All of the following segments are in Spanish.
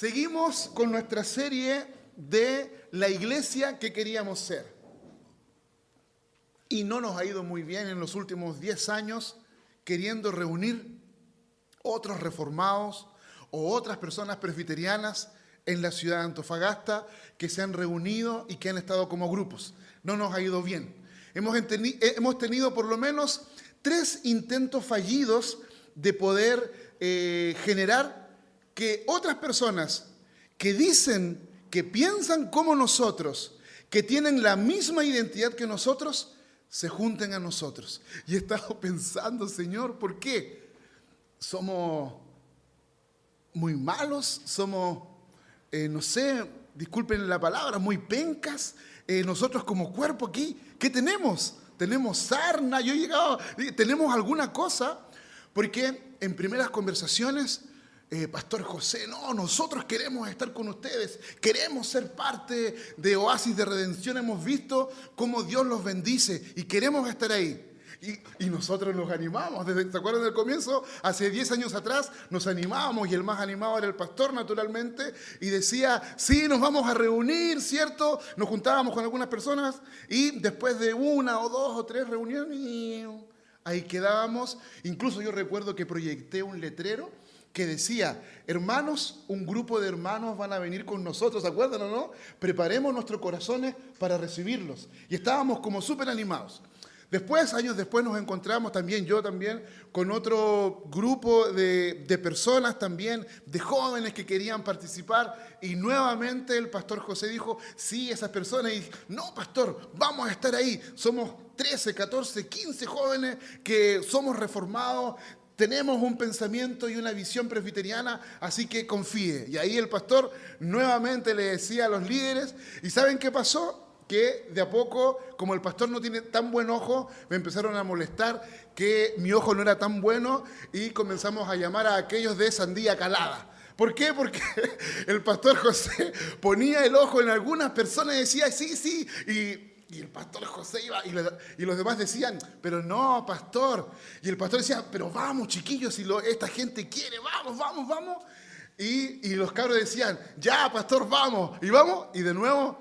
Seguimos con nuestra serie de la iglesia que queríamos ser. Y no nos ha ido muy bien en los últimos 10 años queriendo reunir otros reformados o otras personas presbiterianas en la ciudad de Antofagasta que se han reunido y que han estado como grupos. No nos ha ido bien. Hemos tenido por lo menos 3 intentos fallidos de poder generar que otras personas que dicen, que piensan como nosotros, que tienen la misma identidad que nosotros, se junten a nosotros. Y he estado pensando, Señor, ¿por qué? ¿Somos muy malos? ¿Somos, no sé, disculpen la palabra, muy pencas? Nosotros como cuerpo aquí, ¿qué tenemos? ¿Tenemos sarna? Yo he llegado, ¿tenemos alguna cosa? Porque en primeras conversaciones, Pastor José, no, nosotros queremos estar con ustedes, queremos ser parte de Oasis de Redención, hemos visto cómo Dios los bendice y queremos estar ahí. Y nosotros nos animamos, ¿se acuerdan del comienzo? Hace 10 años atrás nos animábamos y el más animado era el pastor naturalmente y decía, sí, nos vamos a reunir, ¿cierto? Nos juntábamos con algunas personas y después de 1 o 2 o 3 reuniones, ahí quedábamos. Incluso yo recuerdo que proyecté un letrero que decía, hermanos, un grupo de hermanos van a venir con nosotros, ¿se acuerdan o no? Preparemos nuestros corazones para recibirlos. Y estábamos como súper animados. Después, años después, nos encontramos también, yo también, con otro grupo de personas también, de jóvenes que querían participar. Y nuevamente el pastor José dijo, sí, esas personas. Y dije, no, pastor, vamos a estar ahí. Somos 13, 14, 15 jóvenes que somos reformados. Tenemos un pensamiento y una visión presbiteriana, así que confíe. Y ahí el pastor nuevamente le decía a los líderes, ¿y saben qué pasó? Que de a poco, como el pastor no tiene tan buen ojo, me empezaron a molestar que mi ojo no era tan bueno y comenzamos a llamar a aquellos de sandía calada. ¿Por qué? Porque el pastor José ponía el ojo en algunas personas y decía, sí, sí, y el pastor José iba y los demás decían, pero no, pastor. Y el pastor decía, pero vamos, chiquillos, si esta gente quiere, vamos, vamos, vamos. Y los cabros decían, ya, pastor, vamos. Y vamos, y de nuevo,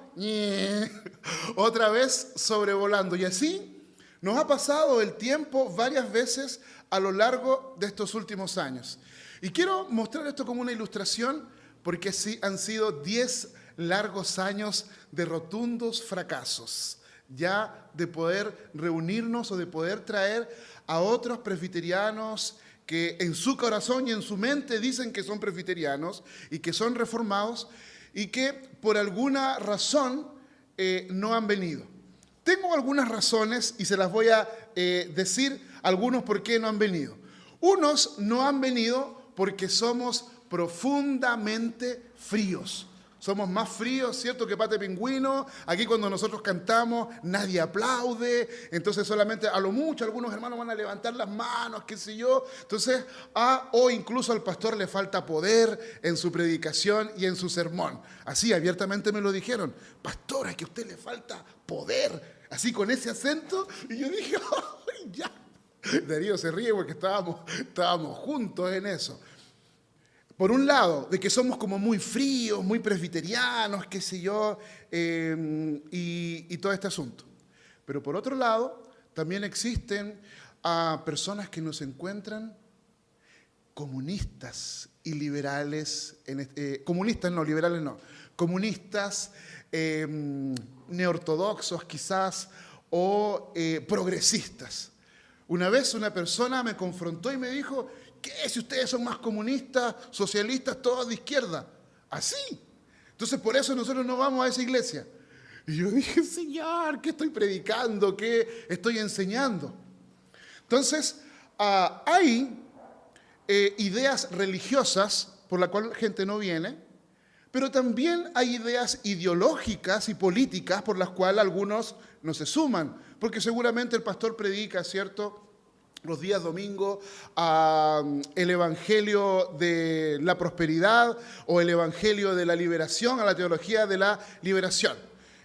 otra vez sobrevolando. Y así nos ha pasado el tiempo varias veces a lo largo de estos últimos años. Y quiero mostrar esto como una ilustración, porque sí han sido 10 largos años de rotundos fracasos, ya de poder reunirnos o de poder traer a otros presbiterianos que en su corazón y en su mente dicen que son presbiterianos y que son reformados y que por alguna razón no han venido. Tengo algunas razones y se las voy a decir algunos por qué no han venido. Unos no han venido porque somos profundamente fríos. Somos más fríos, ¿cierto?, que pate pingüino. Aquí cuando nosotros cantamos, nadie aplaude. Entonces solamente a lo mucho algunos hermanos van a levantar las manos, qué sé yo. Entonces, o incluso al pastor le falta poder en su predicación y en su sermón. Así, abiertamente me lo dijeron. Pastora, que a usted le falta poder. Así con ese acento. Y yo dije, ¡ay, ya! Darío se ríe porque estábamos juntos en eso. Por un lado, de que somos como muy fríos, muy presbiterianos, qué sé yo, y todo este asunto. Pero por otro lado, también existen personas que nos encuentran comunistas y liberales, comunistas no, liberales no, comunistas, neortodoxos quizás, o progresistas. Una vez una persona me confrontó y me dijo, ¿qué? Si ustedes son más comunistas, socialistas, todos de izquierda. Así. Entonces, por eso nosotros no vamos a esa iglesia. Y yo dije, Señor, ¿qué estoy predicando? ¿Qué estoy enseñando? Entonces, hay ideas religiosas por las cuales la gente no viene, pero también hay ideas ideológicas y políticas por las cuales algunos no se suman. Porque seguramente el pastor predica, ¿cierto?, los días domingos, el evangelio de la prosperidad o el evangelio de la liberación, a la teología de la liberación.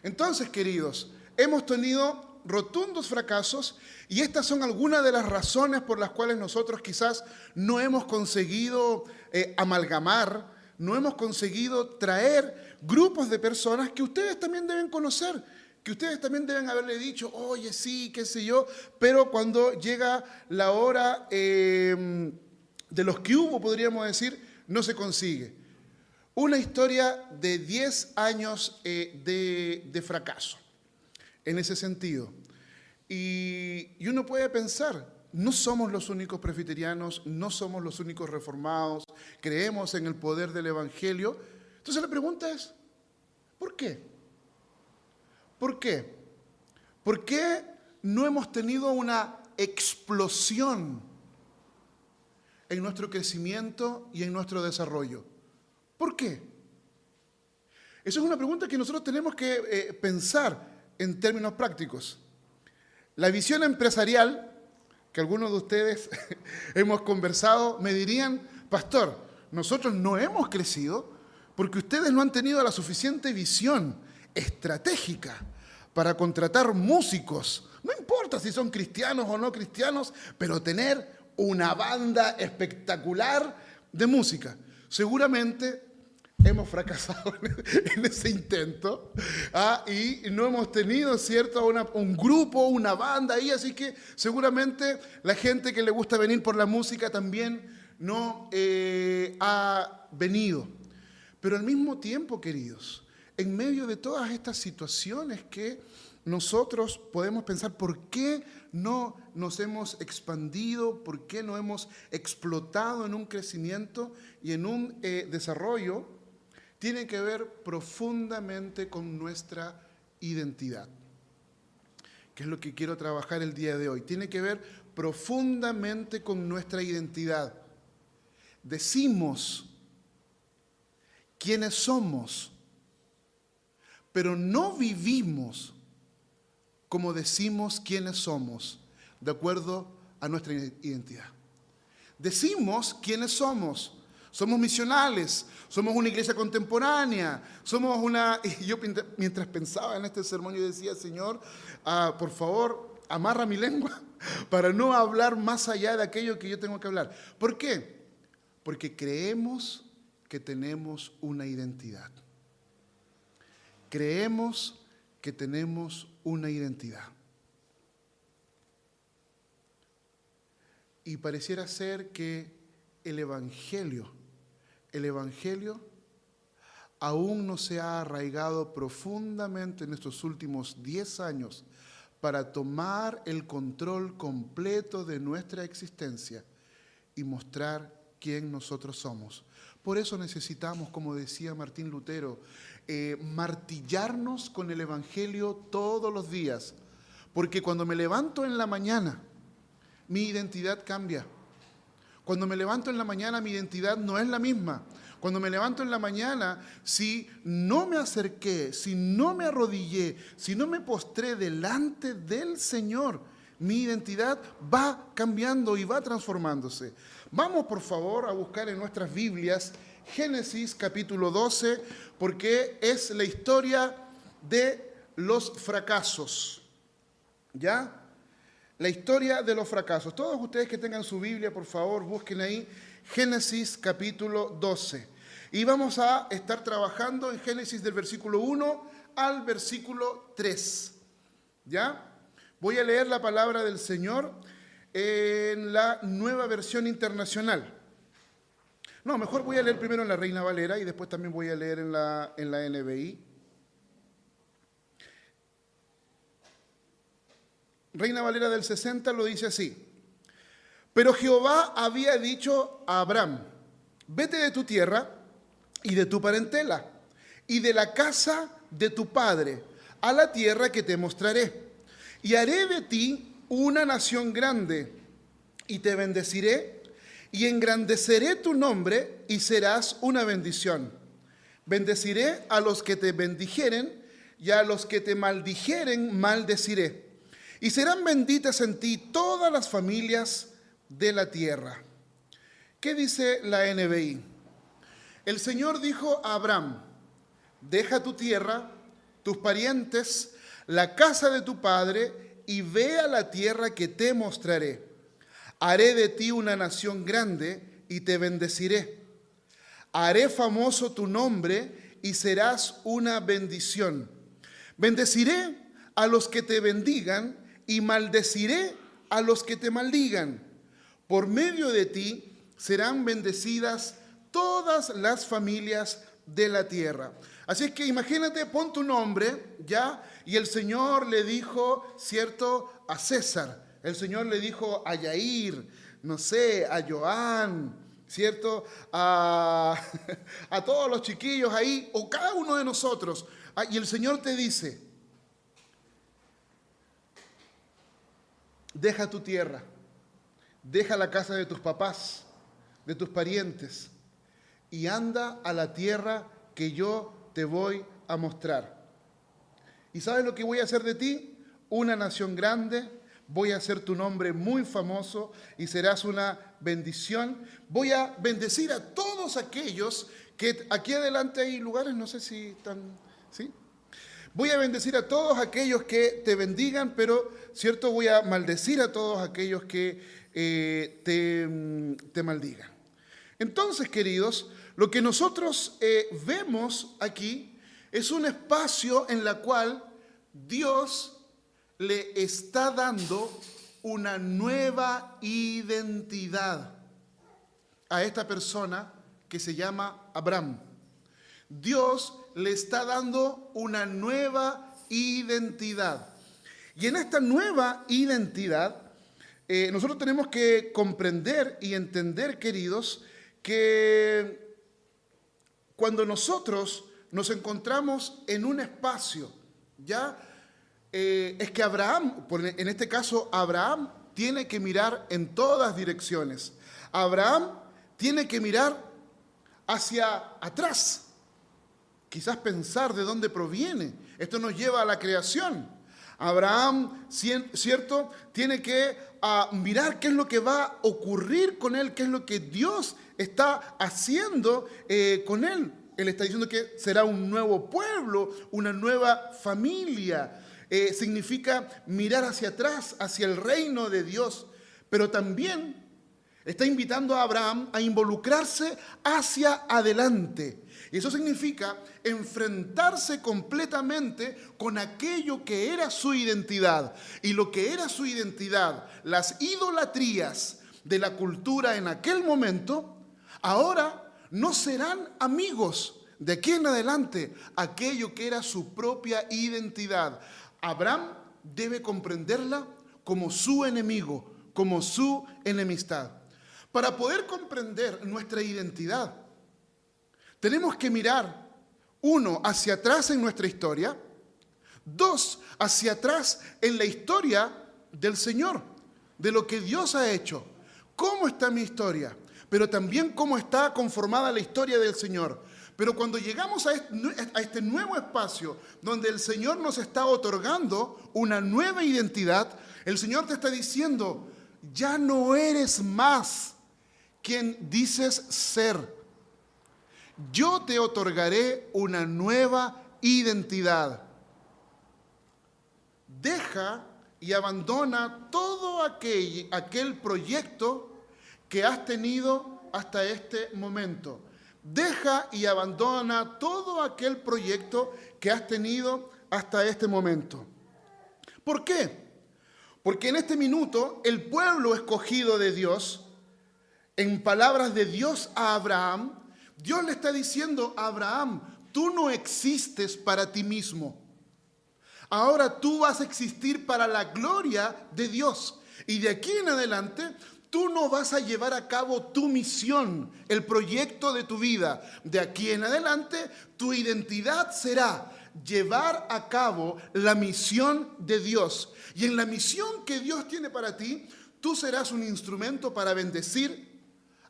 Entonces, queridos, hemos tenido rotundos fracasos y estas son algunas de las razones por las cuales nosotros quizás no hemos conseguido amalgamar no hemos conseguido traer grupos de personas que ustedes también deben conocer, que ustedes también deben haberle dicho, oye, sí, qué sé yo, pero cuando llega la hora de los que hubo, podríamos decir, no se consigue. Una historia de 10 años de fracaso, en ese sentido. Y uno puede pensar, no somos los únicos presbiterianos, no somos los únicos reformados, creemos en el poder del Evangelio. Entonces la pregunta es, ¿por qué? ¿Por qué? ¿Por qué no hemos tenido una explosión en nuestro crecimiento y en nuestro desarrollo? ¿Por qué? Esa es una pregunta que nosotros tenemos que pensar en términos prácticos. La visión empresarial, que algunos de ustedes hemos conversado, me dirían, pastor, nosotros no hemos crecido porque ustedes no han tenido la suficiente visión estratégica para contratar músicos. No importa si son cristianos o no cristianos, pero tener una banda espectacular de música. Seguramente hemos fracasado en ese intento y no hemos tenido, ¿cierto?, un grupo, una banda ahí, así que seguramente la gente que le gusta venir por la música también no ha venido. Pero al mismo tiempo, queridos, en medio de todas estas situaciones que nosotros podemos pensar, ¿por qué no nos hemos expandido? ¿Por qué no hemos explotado en un crecimiento y en un desarrollo? Tiene que ver profundamente con nuestra identidad, que es lo que quiero trabajar el día de hoy. Tiene que ver profundamente con nuestra identidad. Decimos quiénes somos, pero no vivimos como decimos quiénes somos, de acuerdo a nuestra identidad. Decimos quiénes somos. Somos misionales, somos una iglesia contemporánea, somos una... Y yo mientras pensaba en este sermón, yo decía, Señor, por favor, amarra mi lengua para no hablar más allá de aquello que yo tengo que hablar. ¿Por qué? Porque creemos que tenemos una identidad. Creemos que tenemos una identidad. Y pareciera ser que el Evangelio aún no se ha arraigado profundamente en estos últimos 10 años para tomar el control completo de nuestra existencia y mostrar quién nosotros somos. Por eso necesitamos, como decía Martín Lutero, martillarnos con el Evangelio todos los días, porque cuando me levanto en la mañana, mi identidad cambia. Cuando me levanto en la mañana, mi identidad no es la misma. Cuando me levanto en la mañana, si no me acerqué, si no me arrodillé, si no me postré delante del Señor, mi identidad va cambiando y va transformándose. Vamos, por favor, a buscar en nuestras Biblias Génesis capítulo 12, porque es la historia de los fracasos. ¿Ya? La historia de los fracasos. Todos ustedes que tengan su Biblia, por favor, busquen ahí Génesis capítulo 12. Y vamos a estar trabajando en Génesis del versículo 1 al versículo 3. ¿Ya? Voy a leer la palabra del Señor en la Nueva Versión Internacional. No, mejor voy a leer primero en la Reina Valera y después también voy a leer en la NBI. Reina Valera del 60 lo dice así. Pero Jehová había dicho a Abraham, vete de tu tierra y de tu parentela y de la casa de tu padre a la tierra que te mostraré. Y haré de ti una nación grande y te bendeciré y engrandeceré tu nombre y serás una bendición. Bendeciré a los que te bendijeren y a los que te maldijeren maldeciré. Y serán benditas en ti todas las familias de la tierra. ¿Qué dice la NBI? El Señor dijo a Abraham, deja tu tierra, tus parientes, la casa de tu padre, y ve a la tierra que te mostraré. Haré de ti una nación grande y te bendeciré. Haré famoso tu nombre y serás una bendición. Bendeciré a los que te bendigan y maldeciré a los que te maldigan. Por medio de ti serán bendecidas todas las familias de la tierra. Así es que imagínate, pon tu nombre, ¿ya? Y el Señor le dijo, ¿cierto?, a César. El Señor le dijo a Yair, no sé, a Joan, ¿cierto? A todos los chiquillos ahí, o cada uno de nosotros. Y el Señor te dice, deja tu tierra, deja la casa de tus papás, de tus parientes, y anda a la tierra que yo te voy a mostrar. ¿Y sabes lo que voy a hacer de ti? Una nación grande, voy a hacer tu nombre muy famoso y serás una bendición. Voy a bendecir a todos aquellos que aquí adelante hay lugares, no sé si están, ¿sí? Voy a bendecir a todos aquellos que te bendigan, pero, ¿cierto? Voy a maldecir a todos aquellos que te maldigan. Entonces, queridos, lo que nosotros vemos aquí es un espacio en el cual Dios le está dando una nueva identidad a esta persona que se llama Abraham. Dios le está dando una nueva identidad. Y en esta nueva identidad, nosotros tenemos que comprender y entender, queridos, que cuando nosotros nos encontramos en un espacio, ¿ya? Es que Abraham, en este caso Abraham, tiene que mirar en todas direcciones. Abraham tiene que mirar hacia atrás, quizás pensar de dónde proviene. Esto nos lleva a la creación. Abraham, ¿cierto?, tiene que mirar qué es lo que va a ocurrir con él, qué es lo que Dios está haciendo con él. Él está diciendo que será un nuevo pueblo, una nueva familia. Significa mirar hacia atrás, hacia el reino de Dios, pero también está invitando a Abraham a involucrarse hacia adelante. Y eso significa enfrentarse completamente con aquello que era su identidad. Y lo que era su identidad, las idolatrías de la cultura en aquel momento, ahora no serán amigos. De aquí en adelante, aquello que era su propia identidad, Abraham debe comprenderla como su enemigo, como su enemistad. Para poder comprender nuestra identidad, tenemos que mirar, uno, hacia atrás en nuestra historia, dos, hacia atrás en la historia del Señor, de lo que Dios ha hecho. ¿Cómo está mi historia? Pero también cómo está conformada la historia del Señor. Pero cuando llegamos a este nuevo espacio donde el Señor nos está otorgando una nueva identidad, el Señor te está diciendo, ya no eres más quien dices ser. Yo te otorgaré una nueva identidad. Deja y abandona todo aquel proyecto que has tenido hasta este momento. Deja y abandona todo aquel proyecto que has tenido hasta este momento. ¿Por qué? Porque en este minuto el pueblo escogido de Dios, en palabras de Dios a Abraham, Dios le está diciendo a Abraham, tú no existes para ti mismo. Ahora tú vas a existir para la gloria de Dios. Y de aquí en adelante, tú no vas a llevar a cabo tu misión, el proyecto de tu vida. De aquí en adelante, tu identidad será llevar a cabo la misión de Dios. Y en la misión que Dios tiene para ti, tú serás un instrumento para bendecir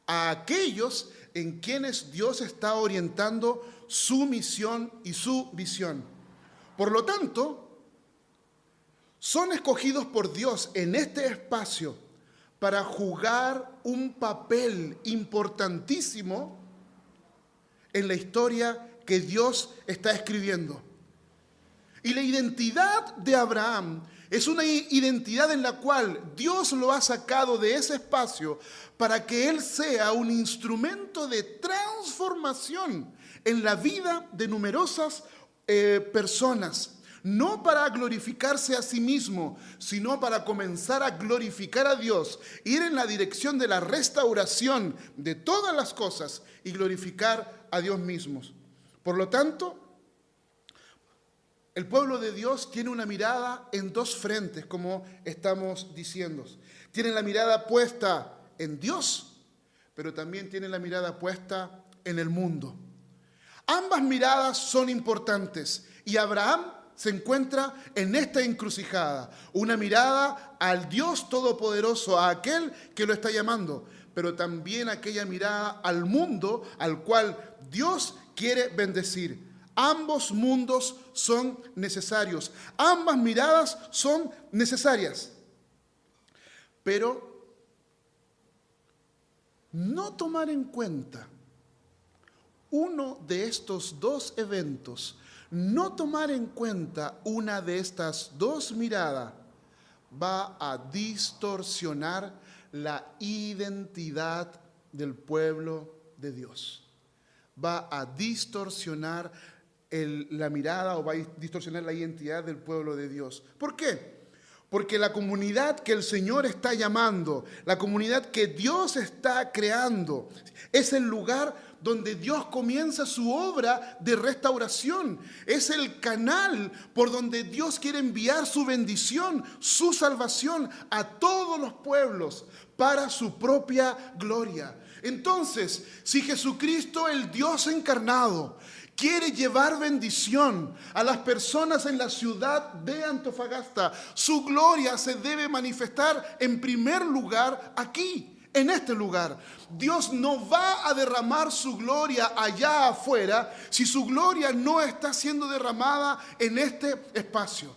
a aquellos en quienes Dios está orientando su misión y su visión. Por lo tanto, son escogidos por Dios en este espacio para jugar un papel importantísimo en la historia que Dios está escribiendo. Y la identidad de Abraham es una identidad en la cual Dios lo ha sacado de ese espacio para que él sea un instrumento de transformación en la vida de numerosas personas. No para glorificarse a sí mismo, sino para comenzar a glorificar a Dios, ir en la dirección de la restauración de todas las cosas y glorificar a Dios mismo. Por lo tanto, el pueblo de Dios tiene una mirada en dos frentes, como estamos diciendo. Tienen la mirada puesta en Dios, pero también tienen la mirada puesta en el mundo. Ambas miradas son importantes y Abraham se encuentra en esta encrucijada. Una mirada al Dios Todopoderoso, a aquel que lo está llamando, pero también aquella mirada al mundo al cual Dios quiere bendecir. Ambos mundos son necesarios. Ambas miradas son necesarias. Pero no tomar en cuenta uno de estos dos eventos, no tomar en cuenta una de estas dos miradas, va a distorsionar la identidad del pueblo de Dios. Va a distorsionar la mirada o va a distorsionar la identidad del pueblo de Dios. ¿Por qué? Porque la comunidad que el Señor está llamando, la comunidad que Dios está creando, es el lugar donde Dios comienza su obra de restauración. Es el canal por donde Dios quiere enviar su bendición, su salvación a todos los pueblos para su propia gloria. Entonces, si Jesucristo, el Dios encarnado, quiere llevar bendición a las personas en la ciudad de Antofagasta, su gloria se debe manifestar en primer lugar aquí, en este lugar. Dios no va a derramar su gloria allá afuera si su gloria no está siendo derramada en este espacio.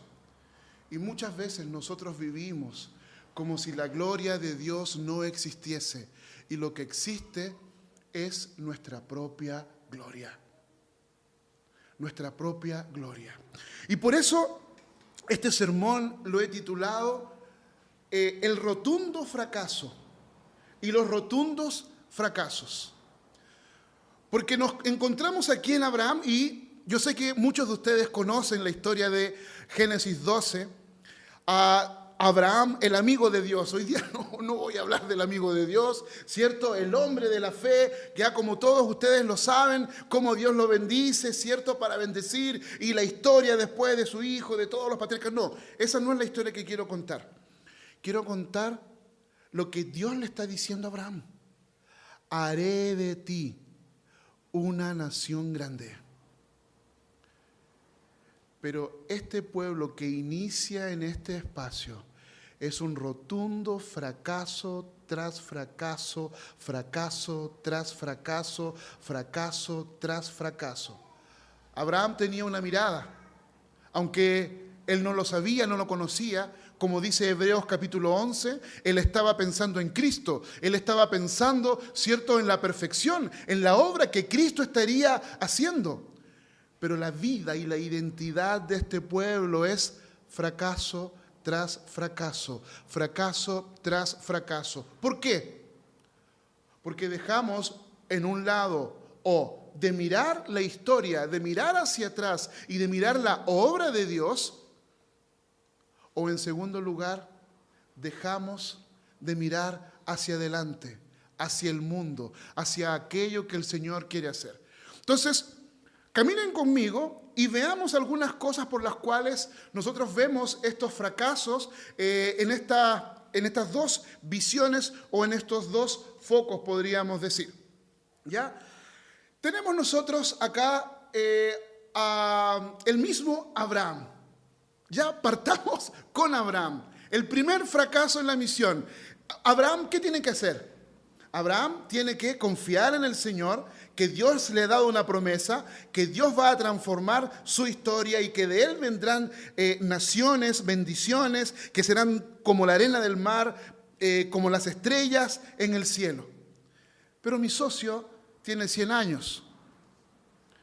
Y muchas veces nosotros vivimos como si la gloria de Dios no existiese y lo que existe es nuestra propia gloria. Nuestra propia gloria. Y por eso este sermón lo he titulado El rotundo fracaso y los rotundos fracasos. Porque nos encontramos aquí en Abraham y yo sé que muchos de ustedes conocen la historia de Génesis 12, a Abraham, el amigo de Dios. Hoy día no voy a hablar del amigo de Dios, ¿cierto? El hombre de la fe, que ya como todos ustedes lo saben, cómo Dios lo bendice, ¿cierto? Para bendecir, y la historia después de su hijo, de todos los patriarcas. No, esa no es la historia que quiero contar. Quiero contar lo que Dios le está diciendo a Abraham. Haré de ti una nación grande. Pero este pueblo que inicia en este espacio es un rotundo fracaso tras fracaso, fracaso tras fracaso, fracaso tras fracaso. Abraham tenía una mirada, aunque él no lo sabía, no lo conocía. Como dice Hebreos capítulo 11, él estaba pensando en Cristo, él estaba pensando, ¿cierto?, en la perfección, en la obra que Cristo estaría haciendo. Pero la vida y la identidad de este pueblo es fracaso tras fracaso, fracaso tras fracaso. ¿Por qué? Porque dejamos en un lado o de mirar la historia, de mirar hacia atrás y de mirar la obra de Dios, o en segundo lugar, dejamos de mirar hacia adelante, hacia el mundo, hacia aquello que el Señor quiere hacer. Entonces, caminen conmigo y veamos algunas cosas por las cuales nosotros vemos estos fracasos en estas dos visiones o en estos dos focos, podríamos decir. ¿Ya? Tenemos nosotros acá el mismo Abraham. Ya partamos con Abraham. El primer fracaso en la misión. Abraham, ¿qué tiene que hacer? Abraham tiene que confiar en el Señor, que Dios le ha dado una promesa, que Dios va a transformar su historia y que de él vendrán naciones, bendiciones, que serán como la arena del mar, como las estrellas en el cielo. Pero mi socio tiene 100 años,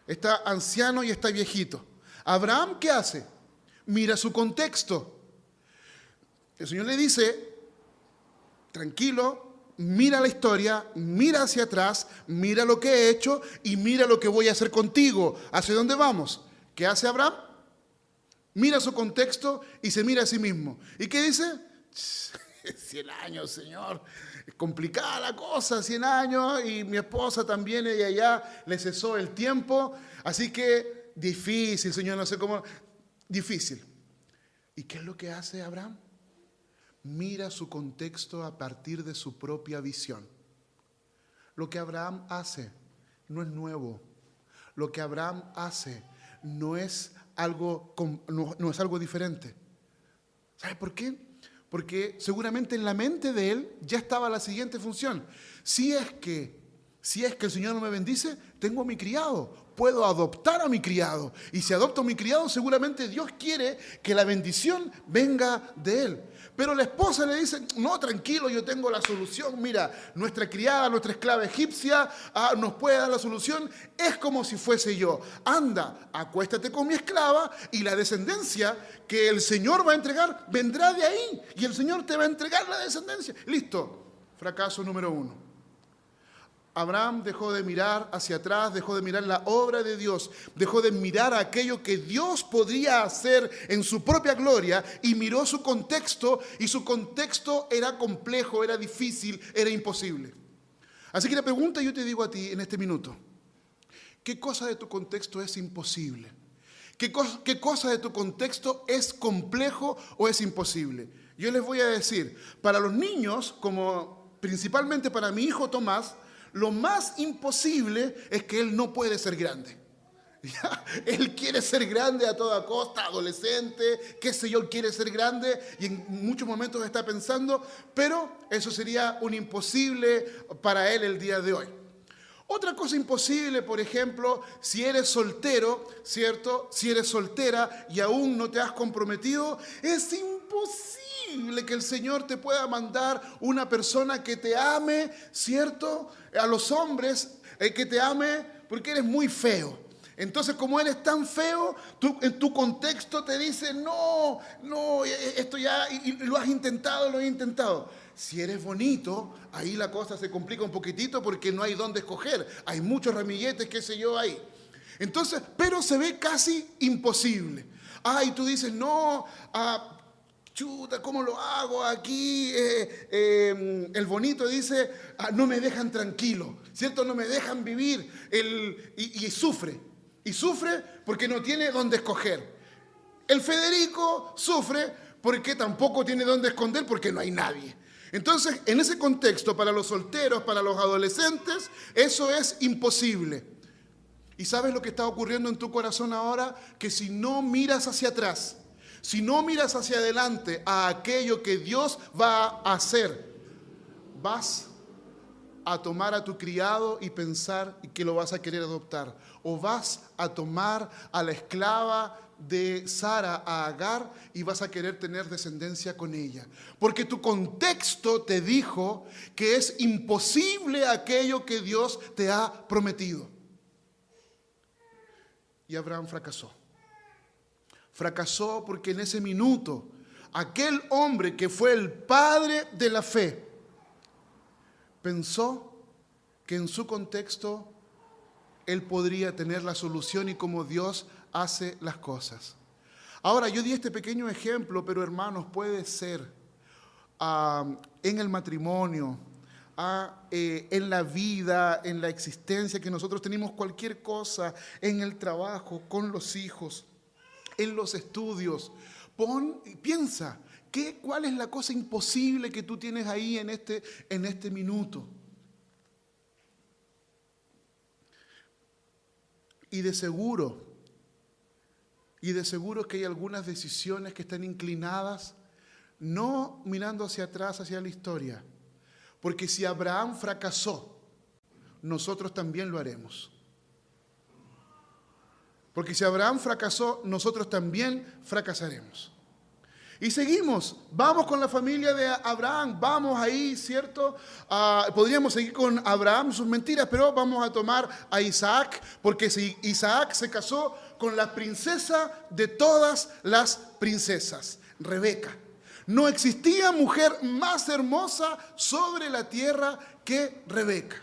está anciano y está viejito. Abraham, ¿qué hace? Mira su contexto. El Señor le dice, tranquilo, mira la historia, mira hacia atrás, mira lo que he hecho y mira lo que voy a hacer contigo. ¿Hacia dónde vamos? ¿Qué hace Abraham? Mira su contexto y se mira a sí mismo. ¿Y qué dice? 100 años, Señor. Es complicada la cosa, 100 años, y mi esposa también, ella ya le cesó el tiempo. Así que difícil, Señor, no sé cómo. Difícil. ¿Y qué es lo que hace Abraham? Mira su contexto a partir de su propia visión. Lo que Abraham hace no es nuevo. Lo que Abraham hace no es algo diferente. ¿Sabe por qué? Porque seguramente en la mente de él ya estaba la siguiente función. Si es que el Señor no me bendice, tengo a mi criado. Puedo adoptar a mi criado. Y si adopto a mi criado, seguramente Dios quiere que la bendición venga de él. Pero la esposa le dice, no, tranquilo, yo tengo la solución. Mira, nuestra criada, nuestra esclava egipcia, nos puede dar la solución. Es como si fuese yo. Anda, acuéstate con mi esclava y la descendencia que el Señor va a entregar vendrá de ahí. Y el Señor te va a entregar la descendencia. Listo. Fracaso número 1. Abraham dejó de mirar hacia atrás, dejó de mirar la obra de Dios, dejó de mirar aquello que Dios podría hacer en su propia gloria y miró su contexto, y su contexto era complejo, era difícil, era imposible. Así que la pregunta yo te digo a ti en este minuto: ¿qué cosa de tu contexto es imposible? ¿Qué cosa de tu contexto es complejo o es imposible? Yo les voy a decir, para los niños, como principalmente para mi hijo Tomás, lo más imposible es que él no puede ser grande. ¿Ya? Él quiere ser grande a toda costa, adolescente, qué sé yo, él quiere ser grande y en muchos momentos está pensando, pero eso sería un imposible para él el día de hoy. Otra cosa imposible, por ejemplo, si eres soltero, ¿cierto? Si eres soltera y aún no te has comprometido, es imposible que el Señor te pueda mandar una persona que te ame, ¿cierto? A los hombres, que te ame porque eres muy feo. Entonces, como eres tan feo, en tu contexto te dice, no, esto ya, y lo has intentado, lo he intentado. Si eres bonito, ahí la cosa se complica un poquitito porque no hay dónde escoger. Hay muchos ramilletes, qué sé yo, ahí. Entonces, pero se ve casi imposible. Y tú dices, no, chuta, ¿cómo lo hago aquí? El bonito dice, no me dejan tranquilo, ¿cierto? No me dejan vivir. Y sufre. Y sufre porque no tiene dónde escoger. El Federico sufre porque tampoco tiene dónde esconder porque no hay nadie. Entonces, en ese contexto, para los solteros, para los adolescentes, eso es imposible. ¿Y sabes lo que está ocurriendo en tu corazón ahora? Que si no miras hacia atrás, si no miras hacia adelante a aquello que Dios va a hacer, vas a tomar a tu criado y pensar que lo vas a querer adoptar. O vas a tomar a la esclava de Sara, a Agar, y vas a querer tener descendencia con ella. Porque tu contexto te dijo que es imposible aquello que Dios te ha prometido. Y Abraham fracasó. Fracasó porque en ese minuto, aquel hombre que fue el padre de la fe, pensó que en su contexto él podría tener la solución y cómo Dios hace las cosas. Ahora, yo di este pequeño ejemplo, pero hermanos, puede ser en el matrimonio, en la vida, en la existencia que nosotros tenemos, cualquier cosa, en el trabajo, con los hijos, en los estudios. Piensa, ¿cuál es la cosa imposible que tú tienes ahí en este minuto? Y de seguro que hay algunas decisiones que están inclinadas, no mirando hacia atrás, hacia la historia. Porque si Abraham fracasó, nosotros también lo haremos. Porque si Abraham fracasó, nosotros también fracasaremos. Y seguimos, vamos con la familia de Abraham, vamos ahí, ¿cierto? Podríamos seguir con Abraham, sus mentiras, pero vamos a tomar a Isaac, porque si Isaac se casó con la princesa de todas las princesas, Rebeca. No existía mujer más hermosa sobre la tierra que Rebeca.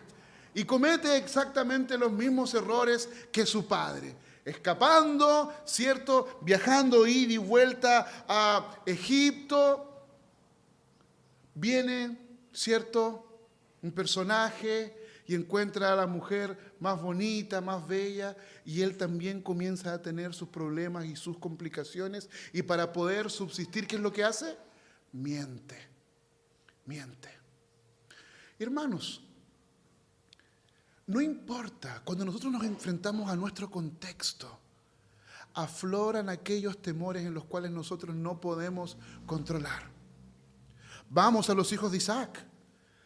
Y comete exactamente los mismos errores que su padre. Escapando, ¿cierto? Viajando ida y vuelta a Egipto. Viene, ¿cierto? Un personaje y encuentra a la mujer más bonita, más bella, y él también comienza a tener sus problemas y sus complicaciones. Y para poder subsistir, ¿qué es lo que hace? Miente. Hermanos, no importa, cuando nosotros nos enfrentamos a nuestro contexto, afloran aquellos temores en los cuales nosotros no podemos controlar. Vamos a los hijos de Isaac,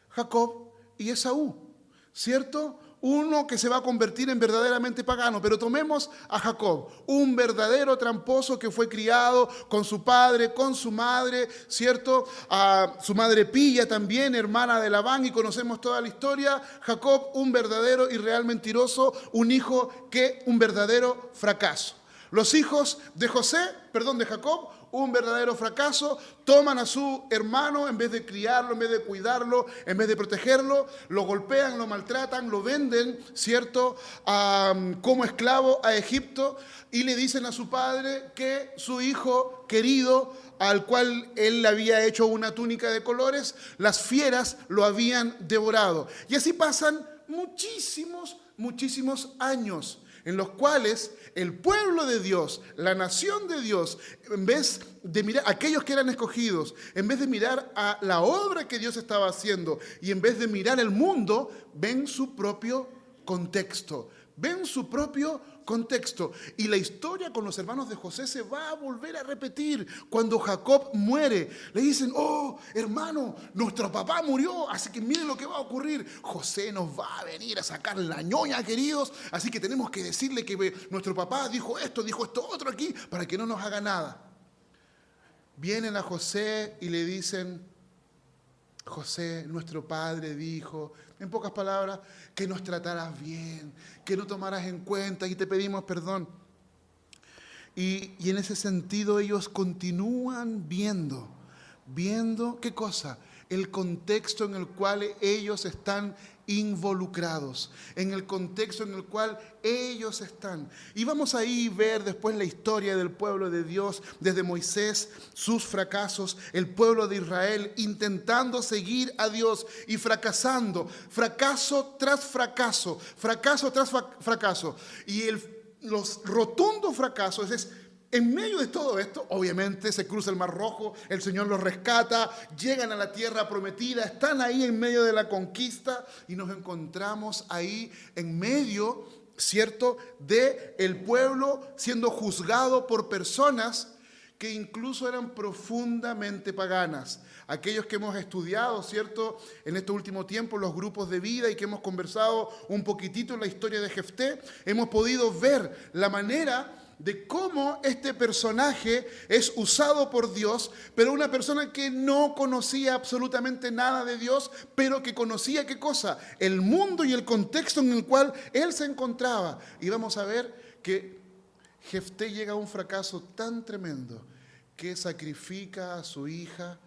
Jacob y Esaú, ¿cierto? Uno que se va a convertir en verdaderamente pagano, pero tomemos a Jacob, un verdadero tramposo que fue criado con su padre, con su madre, ¿cierto? Su madre pilla también, hermana de Labán, y conocemos toda la historia. Jacob, un verdadero y real mentiroso, un hijo que un verdadero fracaso. Los hijos de Jacob, un verdadero fracaso, toman a su hermano, en vez de criarlo, en vez de cuidarlo, en vez de protegerlo, lo golpean, lo maltratan, lo venden, ¿cierto?, como esclavo a Egipto, y le dicen a su padre que su hijo querido, al cual él le había hecho una túnica de colores, las fieras lo habían devorado. Y así pasan muchísimos años, en los cuales el pueblo de Dios, la nación de Dios, en vez de mirar a aquellos que eran escogidos, en vez de mirar a la obra que Dios estaba haciendo y en vez de mirar el mundo, ven su propio contexto. Y la historia con los hermanos de José se va a volver a repetir. Cuando Jacob muere, le dicen: oh, hermano, nuestro papá murió, así que miren lo que va a ocurrir. José nos va a venir a sacar la ñoña, queridos, así que tenemos que decirle que nuestro papá dijo esto otro aquí, para que no nos haga nada. Vienen a José y le dicen: José, nuestro padre, dijo, en pocas palabras, que nos trataras bien, que no tomaras en cuenta y te pedimos perdón. Y en ese sentido ellos continúan viendo, ¿qué cosa? El contexto en el cual ellos están involucrados, en el contexto en el cual ellos están. Y vamos ahí a ver después la historia del pueblo de Dios, desde Moisés, sus fracasos, el pueblo de Israel intentando seguir a Dios y fracasando, fracaso tras fracaso. Y los rotundos fracasos es: en medio de todo esto, obviamente se cruza el Mar Rojo, el Señor los rescata, llegan a la tierra prometida, están ahí en medio de la conquista y nos encontramos ahí en medio, ¿cierto?, de el pueblo siendo juzgado por personas que incluso eran profundamente paganas. Aquellos que hemos estudiado, ¿cierto?, en este último tiempo los grupos de vida y que hemos conversado un poquitito en la historia de Jefté, hemos podido ver la manera de cómo este personaje es usado por Dios, pero una persona que no conocía absolutamente nada de Dios, pero que conocía, ¿qué cosa? El mundo y el contexto en el cual él se encontraba. Y vamos a ver que Jefté llega a un fracaso tan tremendo que sacrifica a su hija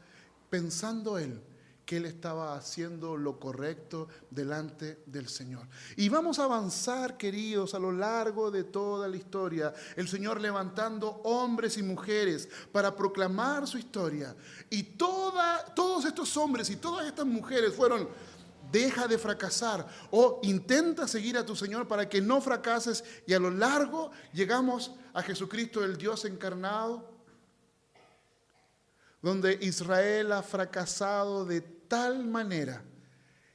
pensando él que él estaba haciendo lo correcto delante del Señor. Y vamos a avanzar, queridos, a lo largo de toda la historia, el Señor levantando hombres y mujeres para proclamar su historia. Y todos estos hombres y todas estas mujeres fueron: deja de fracasar, o intenta seguir a tu Señor para que no fracases. Y a lo largo llegamos a Jesucristo, el Dios encarnado, donde Israel ha fracasado de tal manera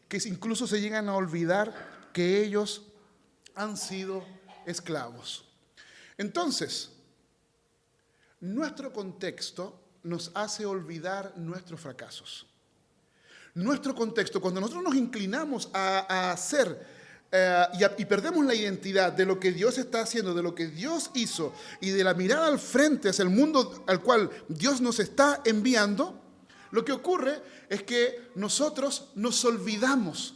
que incluso se llegan a olvidar que ellos han sido esclavos. Entonces, nuestro contexto nos hace olvidar nuestros fracasos. Nuestro contexto, cuando nosotros nos inclinamos a hacer y perdemos la identidad de lo que Dios está haciendo, de lo que Dios hizo y de la mirada al frente hacia el mundo al cual Dios nos está enviando, lo que ocurre es que nosotros nos olvidamos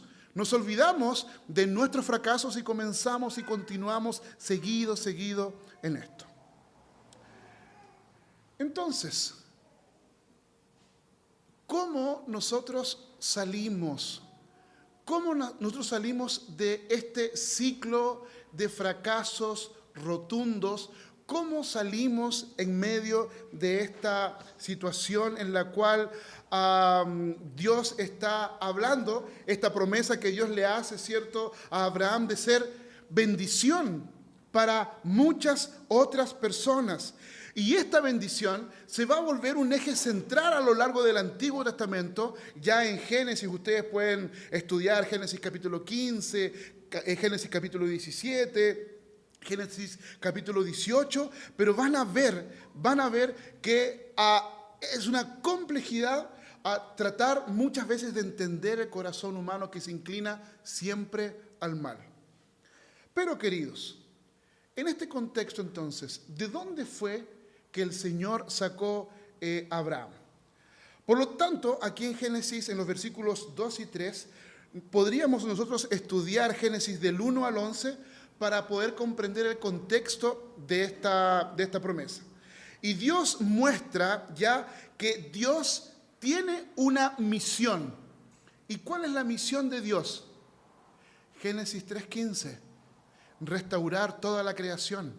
de nuestros fracasos y comenzamos y continuamos seguido en esto. Entonces, ¿cómo nosotros salimos? ¿Cómo nosotros salimos de este ciclo de fracasos rotundos? ¿Cómo salimos en medio de esta situación en la cual Dios está hablando, esta promesa que Dios le hace, ¿cierto?, a Abraham de ser bendición para muchas otras personas? Y esta bendición se va a volver un eje central a lo largo del Antiguo Testamento. Ya en Génesis, ustedes pueden estudiar Génesis capítulo 15, Génesis capítulo 17, Génesis capítulo 18, pero van a ver que es una complejidad a tratar muchas veces de entender el corazón humano que se inclina siempre al mal. Pero, queridos, en este contexto entonces, ¿de dónde fue que el Señor sacó a Abraham? Por lo tanto, aquí en Génesis, en los versículos 2 y 3, podríamos nosotros estudiar Génesis del 1 al 11 para poder comprender el contexto de esta promesa. Y Dios muestra ya que Dios tiene una misión. ¿Y cuál es la misión de Dios? Génesis 3:15, restaurar toda la creación.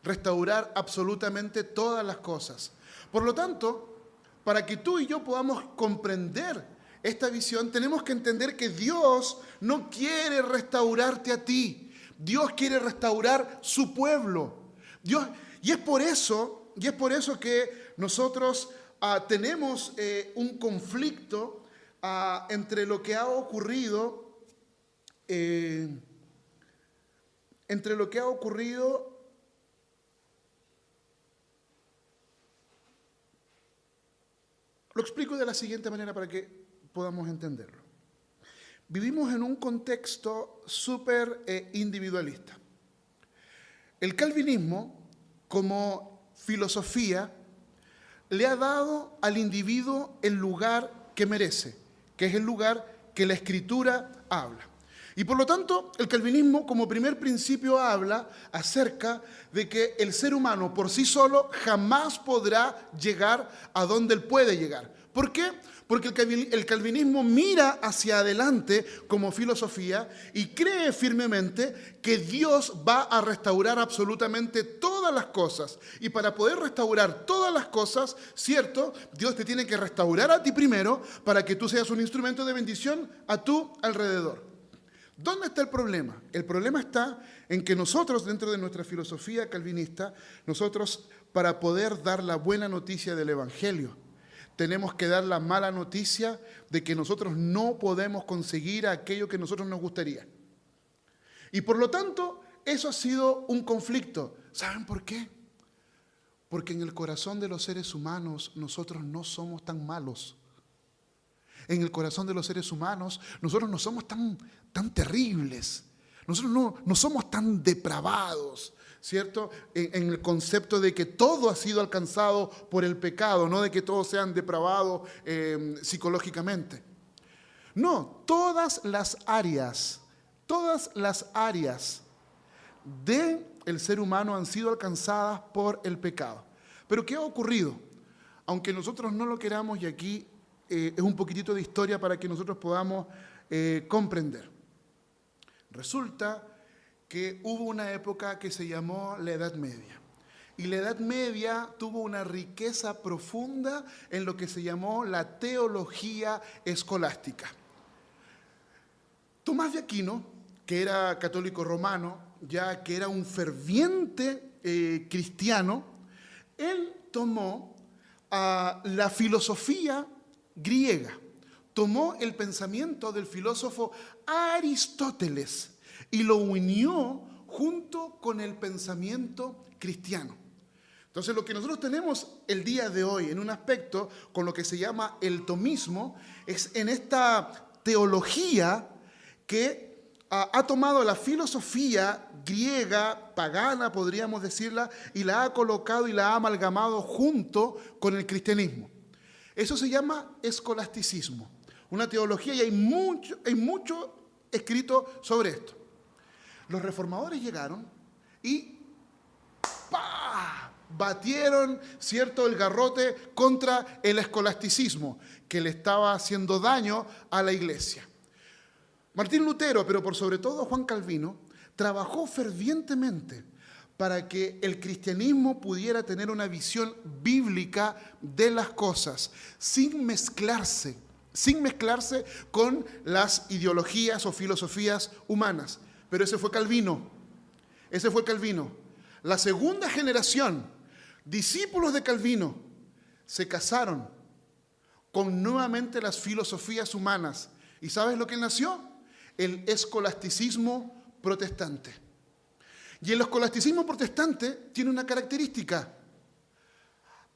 Restaurar absolutamente todas las cosas. Por lo tanto, para que tú y yo podamos comprender esta visión, tenemos que entender que Dios no quiere restaurarte a ti. Dios quiere restaurar su pueblo. Y es por eso que nosotros tenemos un conflicto entre lo que ha ocurrido, Lo explico de la siguiente manera para que podamos entenderlo. Vivimos en un contexto súper individualista. El calvinismo, como filosofía, le ha dado al individuo el lugar que merece, que es el lugar que la Escritura habla. Y por lo tanto, el calvinismo como primer principio habla acerca de que el ser humano por sí solo jamás podrá llegar a donde él puede llegar. ¿Por qué? Porque el calvinismo mira hacia adelante como filosofía y cree firmemente que Dios va a restaurar absolutamente todas las cosas. Y para poder restaurar todas las cosas, ¿cierto?, Dios te tiene que restaurar a ti primero para que tú seas un instrumento de bendición a tu alrededor. ¿Dónde está el problema? El problema está en que nosotros, dentro de nuestra filosofía calvinista, nosotros, para poder dar la buena noticia del Evangelio, tenemos que dar la mala noticia de que nosotros no podemos conseguir aquello que a nosotros nos gustaría. Y por lo tanto, eso ha sido un conflicto. ¿Saben por qué? Porque en el corazón de los seres humanos nosotros no somos tan malos. En el corazón de los seres humanos nosotros no somos tan terribles. Nosotros no somos tan depravados, ¿cierto? En el concepto de que todo ha sido alcanzado por el pecado, no de que todos sean depravados psicológicamente. No, todas las áreas del ser humano han sido alcanzadas por el pecado. Pero ¿qué ha ocurrido? Aunque nosotros no lo queramos, y aquí es un poquitito de historia para que nosotros podamos comprender. Resulta que hubo una época que se llamó la Edad Media. Y la Edad Media tuvo una riqueza profunda en lo que se llamó la teología escolástica. Tomás de Aquino, que era católico romano, ya que era un ferviente cristiano, él tomó la filosofía griega, tomó el pensamiento del filósofo Aristóteles y lo unió junto con el pensamiento cristiano. Entonces, lo que nosotros tenemos el día de hoy en un aspecto con lo que se llama el tomismo es en esta teología que ha tomado la filosofía griega, pagana, podríamos decirla, y la ha colocado y la ha amalgamado junto con el cristianismo. Eso se llama escolasticismo, una teología, y hay mucho escrito sobre esto. Los reformadores llegaron y ¡pah!, batieron, ¿cierto?, el garrote contra el escolasticismo, que le estaba haciendo daño a la iglesia. Martín Lutero, pero por sobre todo Juan Calvino, trabajó fervientemente para que el cristianismo pudiera tener una visión bíblica de las cosas, sin mezclarse con las ideologías o filosofías humanas. Pero ese fue Calvino. La segunda generación, discípulos de Calvino, se casaron con nuevamente las filosofías humanas. ¿Y sabes lo que nació? El escolasticismo protestante. Y el escolasticismo protestante tiene una característica: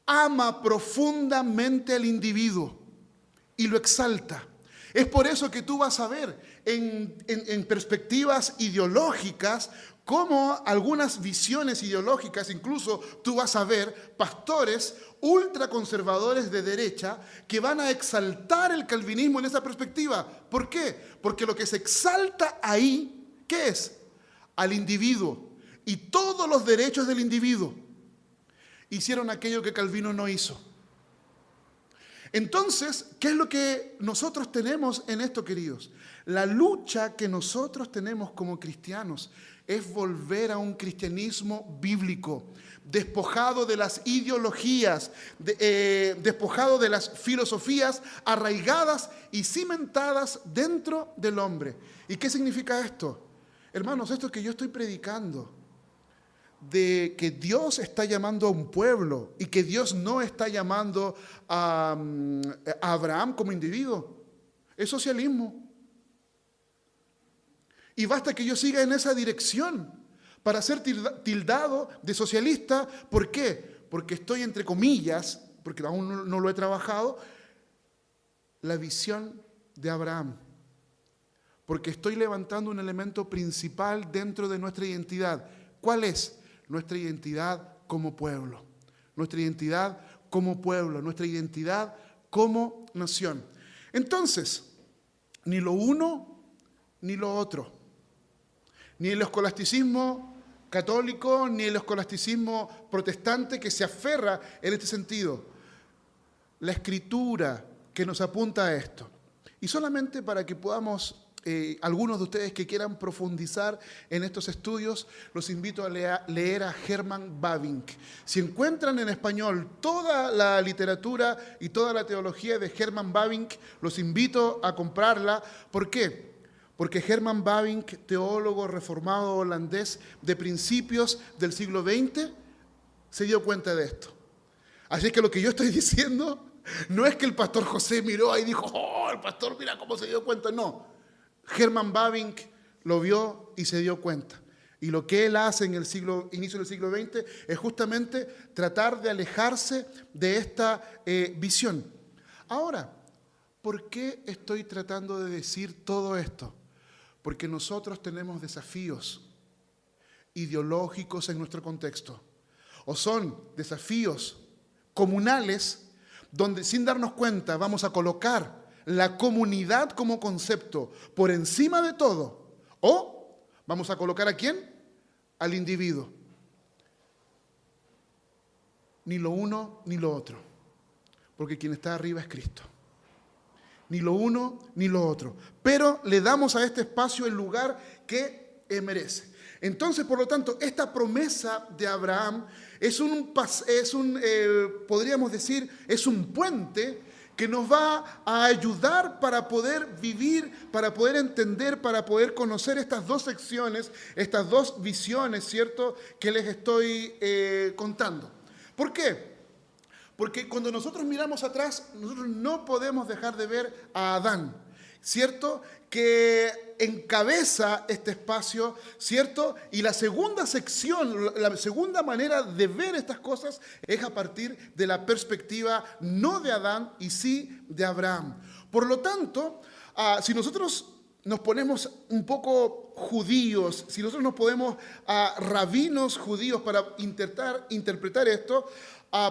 ama profundamente al individuo y lo exalta. Es por eso que tú vas a ver en perspectivas ideológicas cómo algunas visiones ideológicas, incluso tú vas a ver pastores ultraconservadores de derecha que van a exaltar el calvinismo en esa perspectiva. ¿Por qué? Porque lo que se exalta ahí, ¿qué es? Al individuo y todos los derechos del individuo. Hicieron aquello que Calvino no hizo. Entonces, ¿qué es lo que nosotros tenemos en esto, queridos? La lucha que nosotros tenemos como cristianos es volver a un cristianismo bíblico, despojado de las ideologías, despojado de las filosofías arraigadas y cimentadas dentro del hombre. ¿Y qué significa esto? Hermanos, esto que yo estoy predicando, de que Dios está llamando a un pueblo y que Dios no está llamando a Abraham como individuo, es socialismo. Y basta que yo siga en esa dirección para ser tildado de socialista. ¿Por qué? Porque estoy, entre comillas, porque aún no lo he trabajado, la visión de Abraham. Porque estoy levantando un elemento principal dentro de nuestra identidad. ¿Cuál es? Nuestra identidad como pueblo. Nuestra identidad como pueblo. Nuestra identidad como nación. Entonces, ni lo uno ni lo otro. Ni el escolasticismo católico, ni el escolasticismo protestante que se aferra en este sentido. La Escritura que nos apunta a esto. Y solamente para que podamos, algunos de ustedes que quieran profundizar en estos estudios, los invito a leer a Herman Bavinck. Si encuentran en español toda la literatura y toda la teología de Herman Bavinck, los invito a comprarla. ¿Por qué? Porque Herman Bavinck, teólogo reformado holandés de principios del siglo XX, se dio cuenta de esto. Así es que lo que yo estoy diciendo no es que el pastor José miró ahí y dijo, oh, el pastor mira cómo se dio cuenta. No, Herman Bavinck lo vio y se dio cuenta. Y lo que él hace en el inicio del siglo XX es justamente tratar de alejarse de esta visión. Ahora, ¿por qué estoy tratando de decir todo esto? Porque nosotros tenemos desafíos ideológicos en nuestro contexto. O son desafíos comunales donde sin darnos cuenta vamos a colocar la comunidad como concepto por encima de todo. O vamos a colocar ¿a quién? Al individuo. Ni lo uno ni lo otro. Porque quien está arriba es Cristo. Ni lo uno ni lo otro. Pero le damos a este espacio el lugar que merece. Entonces, por lo tanto, esta promesa de Abraham podríamos decir, es un puente que nos va a ayudar para poder vivir, para poder entender, para poder conocer estas dos secciones, estas dos visiones, ¿cierto?, que les estoy contando. ¿Por qué? Porque cuando nosotros miramos atrás, nosotros no podemos dejar de ver a Adán, ¿cierto?, que encabeza este espacio, ¿cierto? Y la segunda sección, la segunda manera de ver estas cosas es a partir de la perspectiva no de Adán y sí de Abraham. Por lo tanto, si nosotros nos ponemos un poco judíos, si nosotros nos podemos a rabinos judíos para interpretar esto,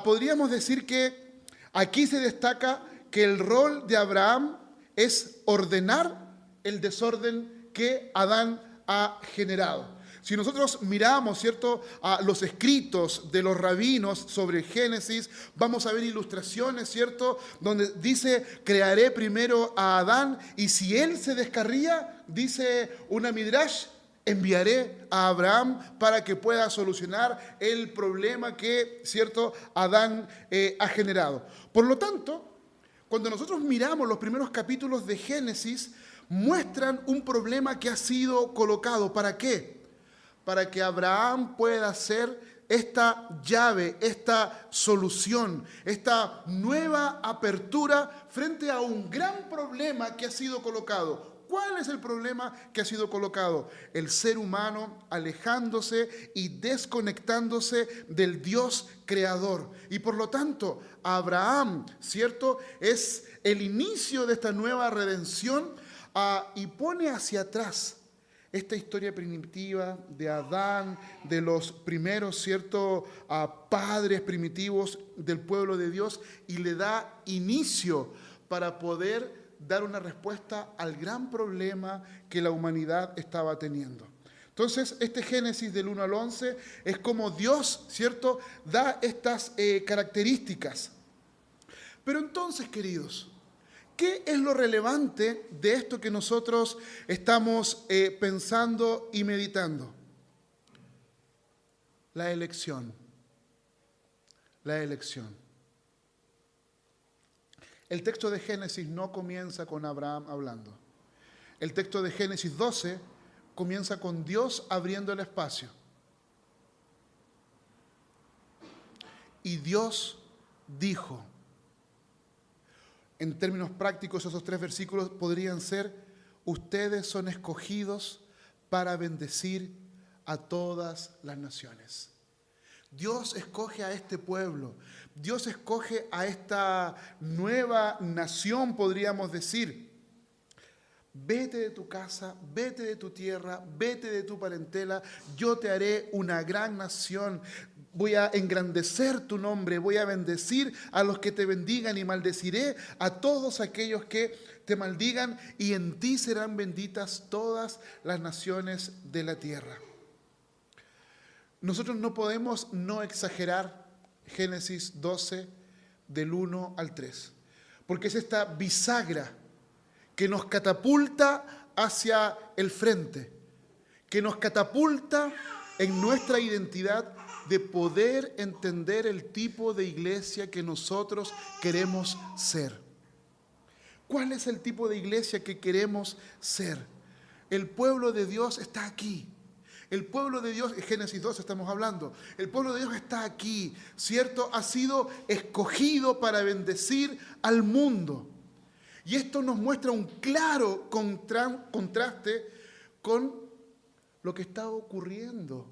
podríamos decir que aquí se destaca que el rol de Abraham es ordenar el desorden que Adán ha generado. Si nosotros miramos, ¿cierto?, a los escritos de los rabinos sobre Génesis, vamos a ver ilustraciones, ¿cierto?, donde dice, crearé primero a Adán, y si él se descarría, dice una midrash, enviaré a Abraham para que pueda solucionar el problema que, ¿cierto?, Adán ha generado. Por lo tanto, cuando nosotros miramos los primeros capítulos de Génesis, muestran un problema que ha sido colocado. ¿Para qué? Para que Abraham pueda hacer esta llave, esta solución, esta nueva apertura frente a un gran problema que ha sido colocado. ¿Cuál es el problema que ha sido colocado? El ser humano alejándose y desconectándose del Dios creador. Y por lo tanto, Abraham, ¿cierto?, es el inicio de esta nueva redención y pone hacia atrás esta historia primitiva de Adán, de los primeros, ¿cierto?, padres primitivos del pueblo de Dios, y le da inicio para poder dar una respuesta al gran problema que la humanidad estaba teniendo. Entonces, este Génesis del 1 al 11 es como Dios, ¿cierto?, da estas características. Pero entonces, queridos, ¿qué es lo relevante de esto que nosotros estamos pensando y meditando? La elección. La elección. El texto de Génesis no comienza con Abraham hablando. El texto de Génesis 12 comienza con Dios abriendo el espacio. Y Dios dijo. En términos prácticos, esos 3 versículos podrían ser: ustedes son escogidos para bendecir a todas las naciones. Dios escoge a este pueblo, Dios escoge a esta nueva nación, podríamos decir. Vete de tu casa, vete de tu tierra, vete de tu parentela, yo te haré una gran nación. Voy a engrandecer tu nombre, voy a bendecir a los que te bendigan y maldeciré a todos aquellos que te maldigan, y en ti serán benditas todas las naciones de la tierra. Nosotros no podemos no exagerar Génesis 12 del 1 al 3, porque es esta bisagra que nos catapulta hacia el frente, que nos catapulta en nuestra identidad de poder entender el tipo de iglesia que nosotros queremos ser. ¿Cuál es el tipo de iglesia que queremos ser? El pueblo de Dios está aquí. El pueblo de Dios, en Génesis 2 estamos hablando, el pueblo de Dios está aquí, ¿cierto? Ha sido escogido para bendecir al mundo. Y esto nos muestra un claro contraste con lo que está ocurriendo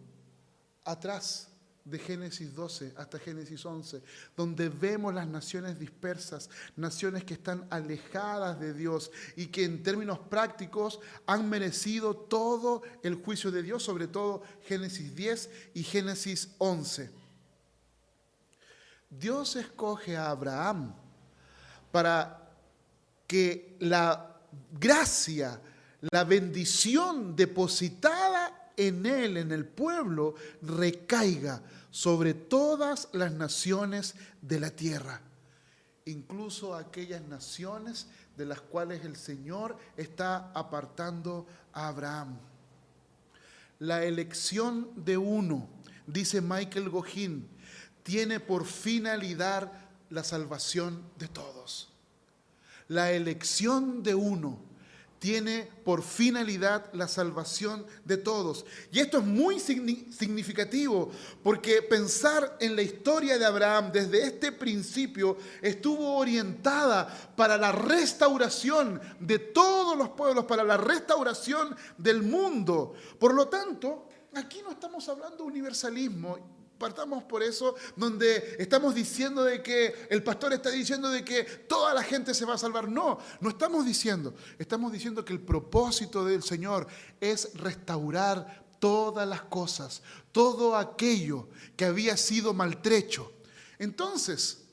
atrás de Génesis 12 hasta Génesis 11, donde vemos las naciones dispersas, naciones que están alejadas de Dios y que en términos prácticos han merecido todo el juicio de Dios, sobre todo Génesis 10 y Génesis 11. Dios escoge a Abraham para que la gracia, la bendición depositada en él, en el pueblo, recaiga sobre todas las naciones de la tierra, incluso aquellas naciones de las cuales el Señor está apartando a Abraham. La elección de uno, dice Michael Gohin, tiene por finalidad la salvación de todos. La elección de uno tiene por finalidad la salvación de todos. Y esto es muy significativo, porque pensar en la historia de Abraham desde este principio estuvo orientada para la restauración de todos los pueblos, para la restauración del mundo. Por lo tanto, aquí no estamos hablando de universalismo. Partamos por eso, donde estamos diciendo de que el pastor está diciendo de que toda la gente se va a salvar. No, no estamos diciendo. Estamos diciendo que el propósito del Señor es restaurar todas las cosas, todo aquello que había sido maltrecho. Entonces,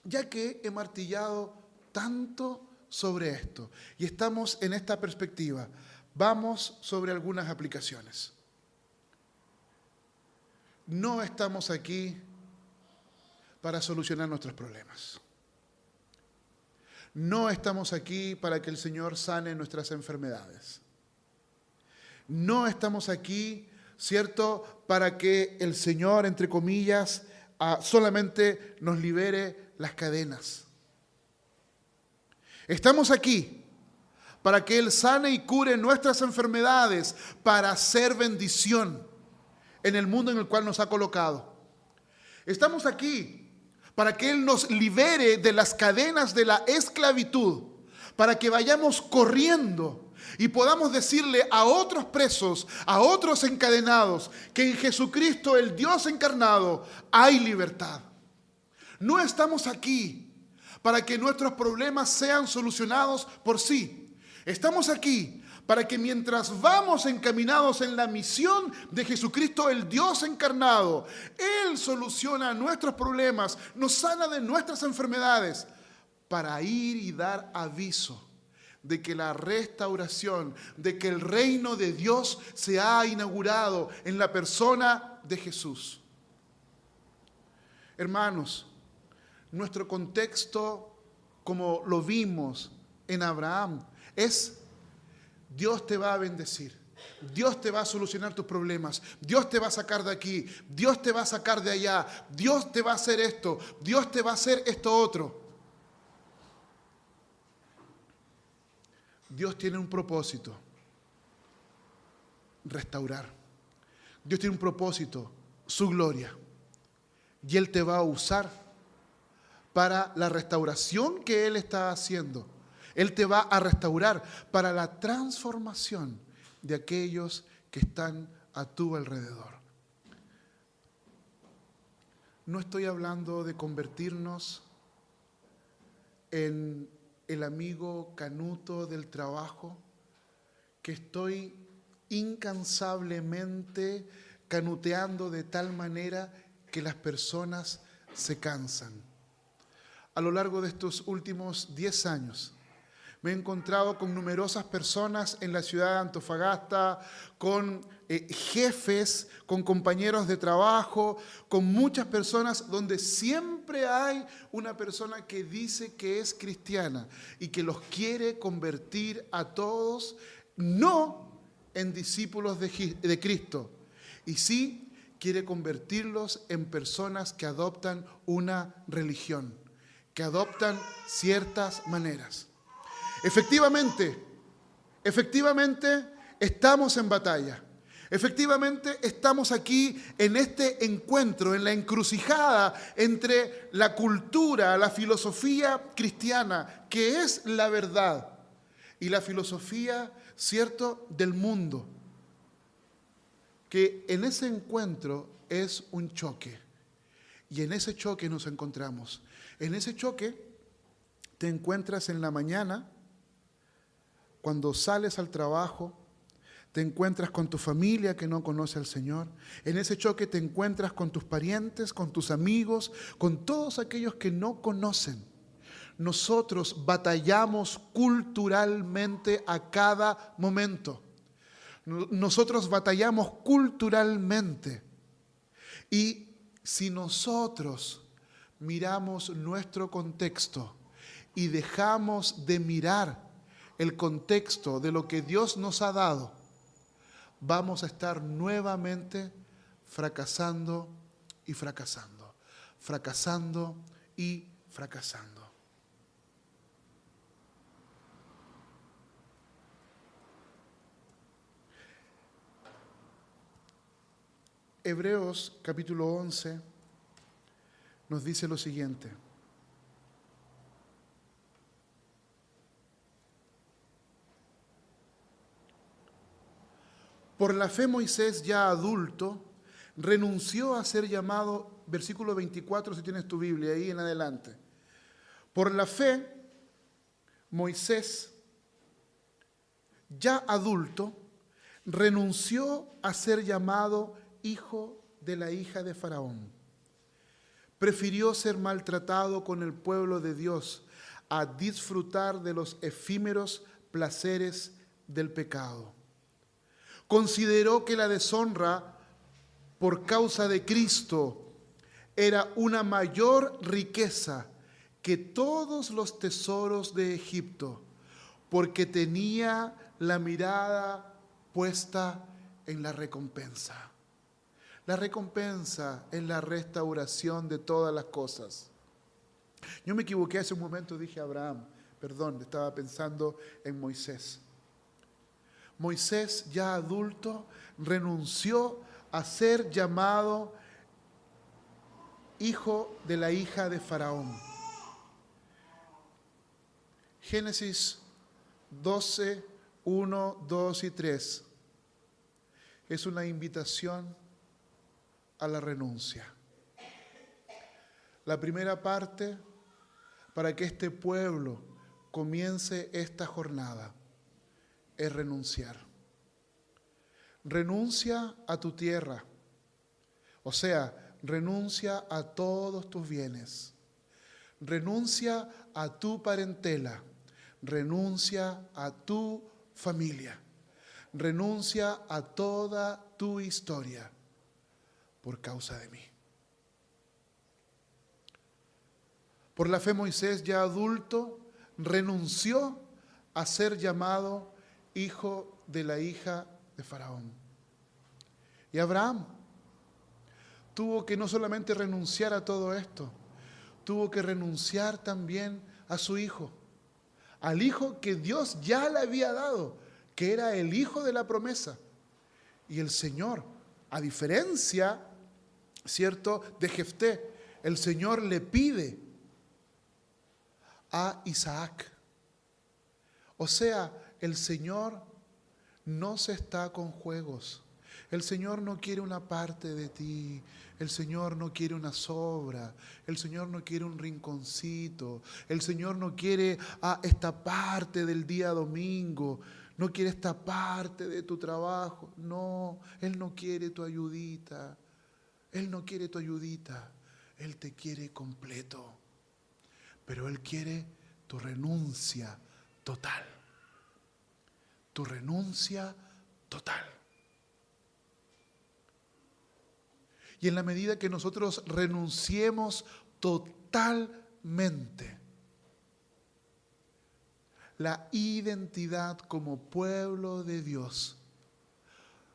ya que he martillado tanto sobre esto y estamos en esta perspectiva, vamos sobre algunas aplicaciones. No estamos aquí para solucionar nuestros problemas. No estamos aquí para que el Señor sane nuestras enfermedades. No estamos aquí, ¿cierto?, para que el Señor, entre comillas, solamente nos libere las cadenas. Estamos aquí para que Él sane y cure nuestras enfermedades, para hacer bendición en el mundo en el cual nos ha colocado. Estamos aquí para que Él nos libere de las cadenas de la esclavitud, para que vayamos corriendo y podamos decirle a otros presos, a otros encadenados, que en Jesucristo, el Dios encarnado, hay libertad. No estamos aquí para que nuestros problemas sean solucionados por sí. Estamos aquí para que mientras vamos encaminados en la misión de Jesucristo, el Dios encarnado, Él soluciona nuestros problemas, nos sana de nuestras enfermedades, para ir y dar aviso de que la restauración, de que el reino de Dios se ha inaugurado en la persona de Jesús. Hermanos, nuestro contexto, como lo vimos en Abraham, es: Dios te va a bendecir, Dios te va a solucionar tus problemas, Dios te va a sacar de aquí, Dios te va a sacar de allá, Dios te va a hacer esto, Dios te va a hacer esto otro. Dios tiene un propósito: restaurar. Dios tiene un propósito: su gloria. Y Él te va a usar para la restauración que Él está haciendo. Él te va a restaurar para la transformación de aquellos que están a tu alrededor. No estoy hablando de convertirnos en el amigo canuto del trabajo, que estoy incansablemente canuteando de tal manera que las personas se cansan. A lo largo de estos últimos 10 años, me he encontrado con numerosas personas en la ciudad de Antofagasta, con jefes, con compañeros de trabajo, con muchas personas donde siempre hay una persona que dice que es cristiana y que los quiere convertir a todos, no en discípulos de Cristo, y sí quiere convertirlos en personas que adoptan una religión, que adoptan ciertas maneras. Efectivamente, estamos en batalla. Efectivamente, estamos aquí en este encuentro, en la encrucijada entre la cultura, la filosofía cristiana, que es la verdad, y la filosofía, ¿cierto?, del mundo. Que en ese encuentro es un choque. Y en ese choque nos encontramos. En ese choque te encuentras en la mañana, cuando sales al trabajo, te encuentras con tu familia que no conoce al Señor. En ese choque te encuentras con tus parientes, con tus amigos, con todos aquellos que no conocen. Nosotros batallamos culturalmente a cada momento. Nosotros batallamos culturalmente. Y si nosotros miramos nuestro contexto y dejamos de mirar el contexto de lo que Dios nos ha dado, vamos a estar nuevamente fracasando y fracasando, fracasando y fracasando. Hebreos capítulo 11 nos dice lo siguiente: por la fe Moisés, ya adulto, renunció a ser llamado, versículo 24, si tienes tu Biblia ahí en adelante. Por la fe, Moisés, ya adulto, renunció a ser llamado hijo de la hija de Faraón. Prefirió ser maltratado con el pueblo de Dios a disfrutar de los efímeros placeres del pecado. Consideró que la deshonra por causa de Cristo era una mayor riqueza que todos los tesoros de Egipto, porque tenía la mirada puesta en la recompensa. La recompensa es la restauración de todas las cosas. Yo me equivoqué hace un momento, dije Abraham, perdón, estaba pensando en Moisés. Moisés, ya adulto, renunció a ser llamado hijo de la hija de Faraón. Génesis 12, 1, 2 y 3 es una invitación a la renuncia. La primera parte, para que este pueblo comience esta jornada, es renunciar. Renuncia a tu tierra, o sea, renuncia a todos tus bienes. Renuncia a tu parentela, renuncia a tu familia, renuncia a toda tu historia por causa de mí. Por la fe Moisés, ya adulto, renunció a ser llamado hijo de la hija de Faraón. Y Abraham tuvo que no solamente renunciar a todo esto, tuvo que renunciar también a su hijo, al hijo que Dios ya le había dado, que era el hijo de la promesa. Y el Señor, a diferencia, ¿cierto?, de Jefté, el Señor le pide a Isaac. O sea, el Señor no se está con juegos. El Señor no quiere una parte de ti. El Señor no quiere una sobra. El Señor no quiere un rinconcito. El Señor no quiere esta parte del día domingo. No quiere esta parte de tu trabajo. No, Él no quiere tu ayudita. Él no quiere tu ayudita. Él te quiere completo. Pero Él quiere tu renuncia total. Tu renuncia total. Y en la medida que nosotros renunciemos totalmente, la identidad como pueblo de Dios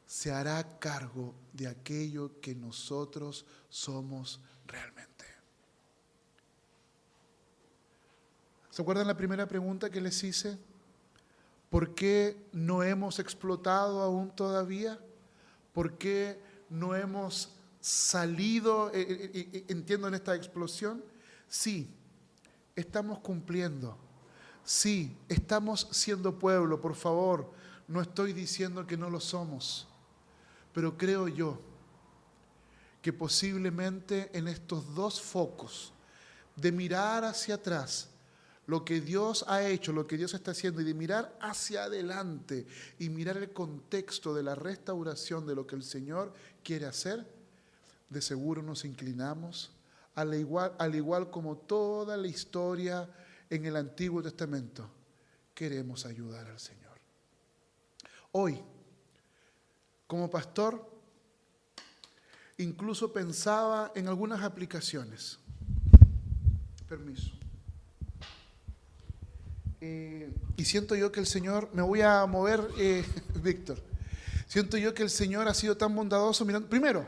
se hará cargo de aquello que nosotros somos realmente. ¿Se acuerdan la primera pregunta que les hice? ¿Por qué no hemos explotado aún todavía? ¿Por qué no hemos salido, entiendo, en esta explosión? Sí, estamos cumpliendo. Sí, estamos siendo pueblo, por favor. No estoy diciendo que no lo somos. Pero creo yo que posiblemente en estos dos focos de mirar hacia atrás, lo que Dios ha hecho, lo que Dios está haciendo, y de mirar hacia adelante y mirar el contexto de la restauración de lo que el Señor quiere hacer, de seguro nos inclinamos, al igual como toda la historia en el Antiguo Testamento, queremos ayudar al Señor. Hoy, como pastor, incluso pensaba en algunas aplicaciones. Permiso. Y siento yo que el Señor, me voy a mover, Víctor, siento yo que el Señor ha sido tan bondadoso. Mirando, primero,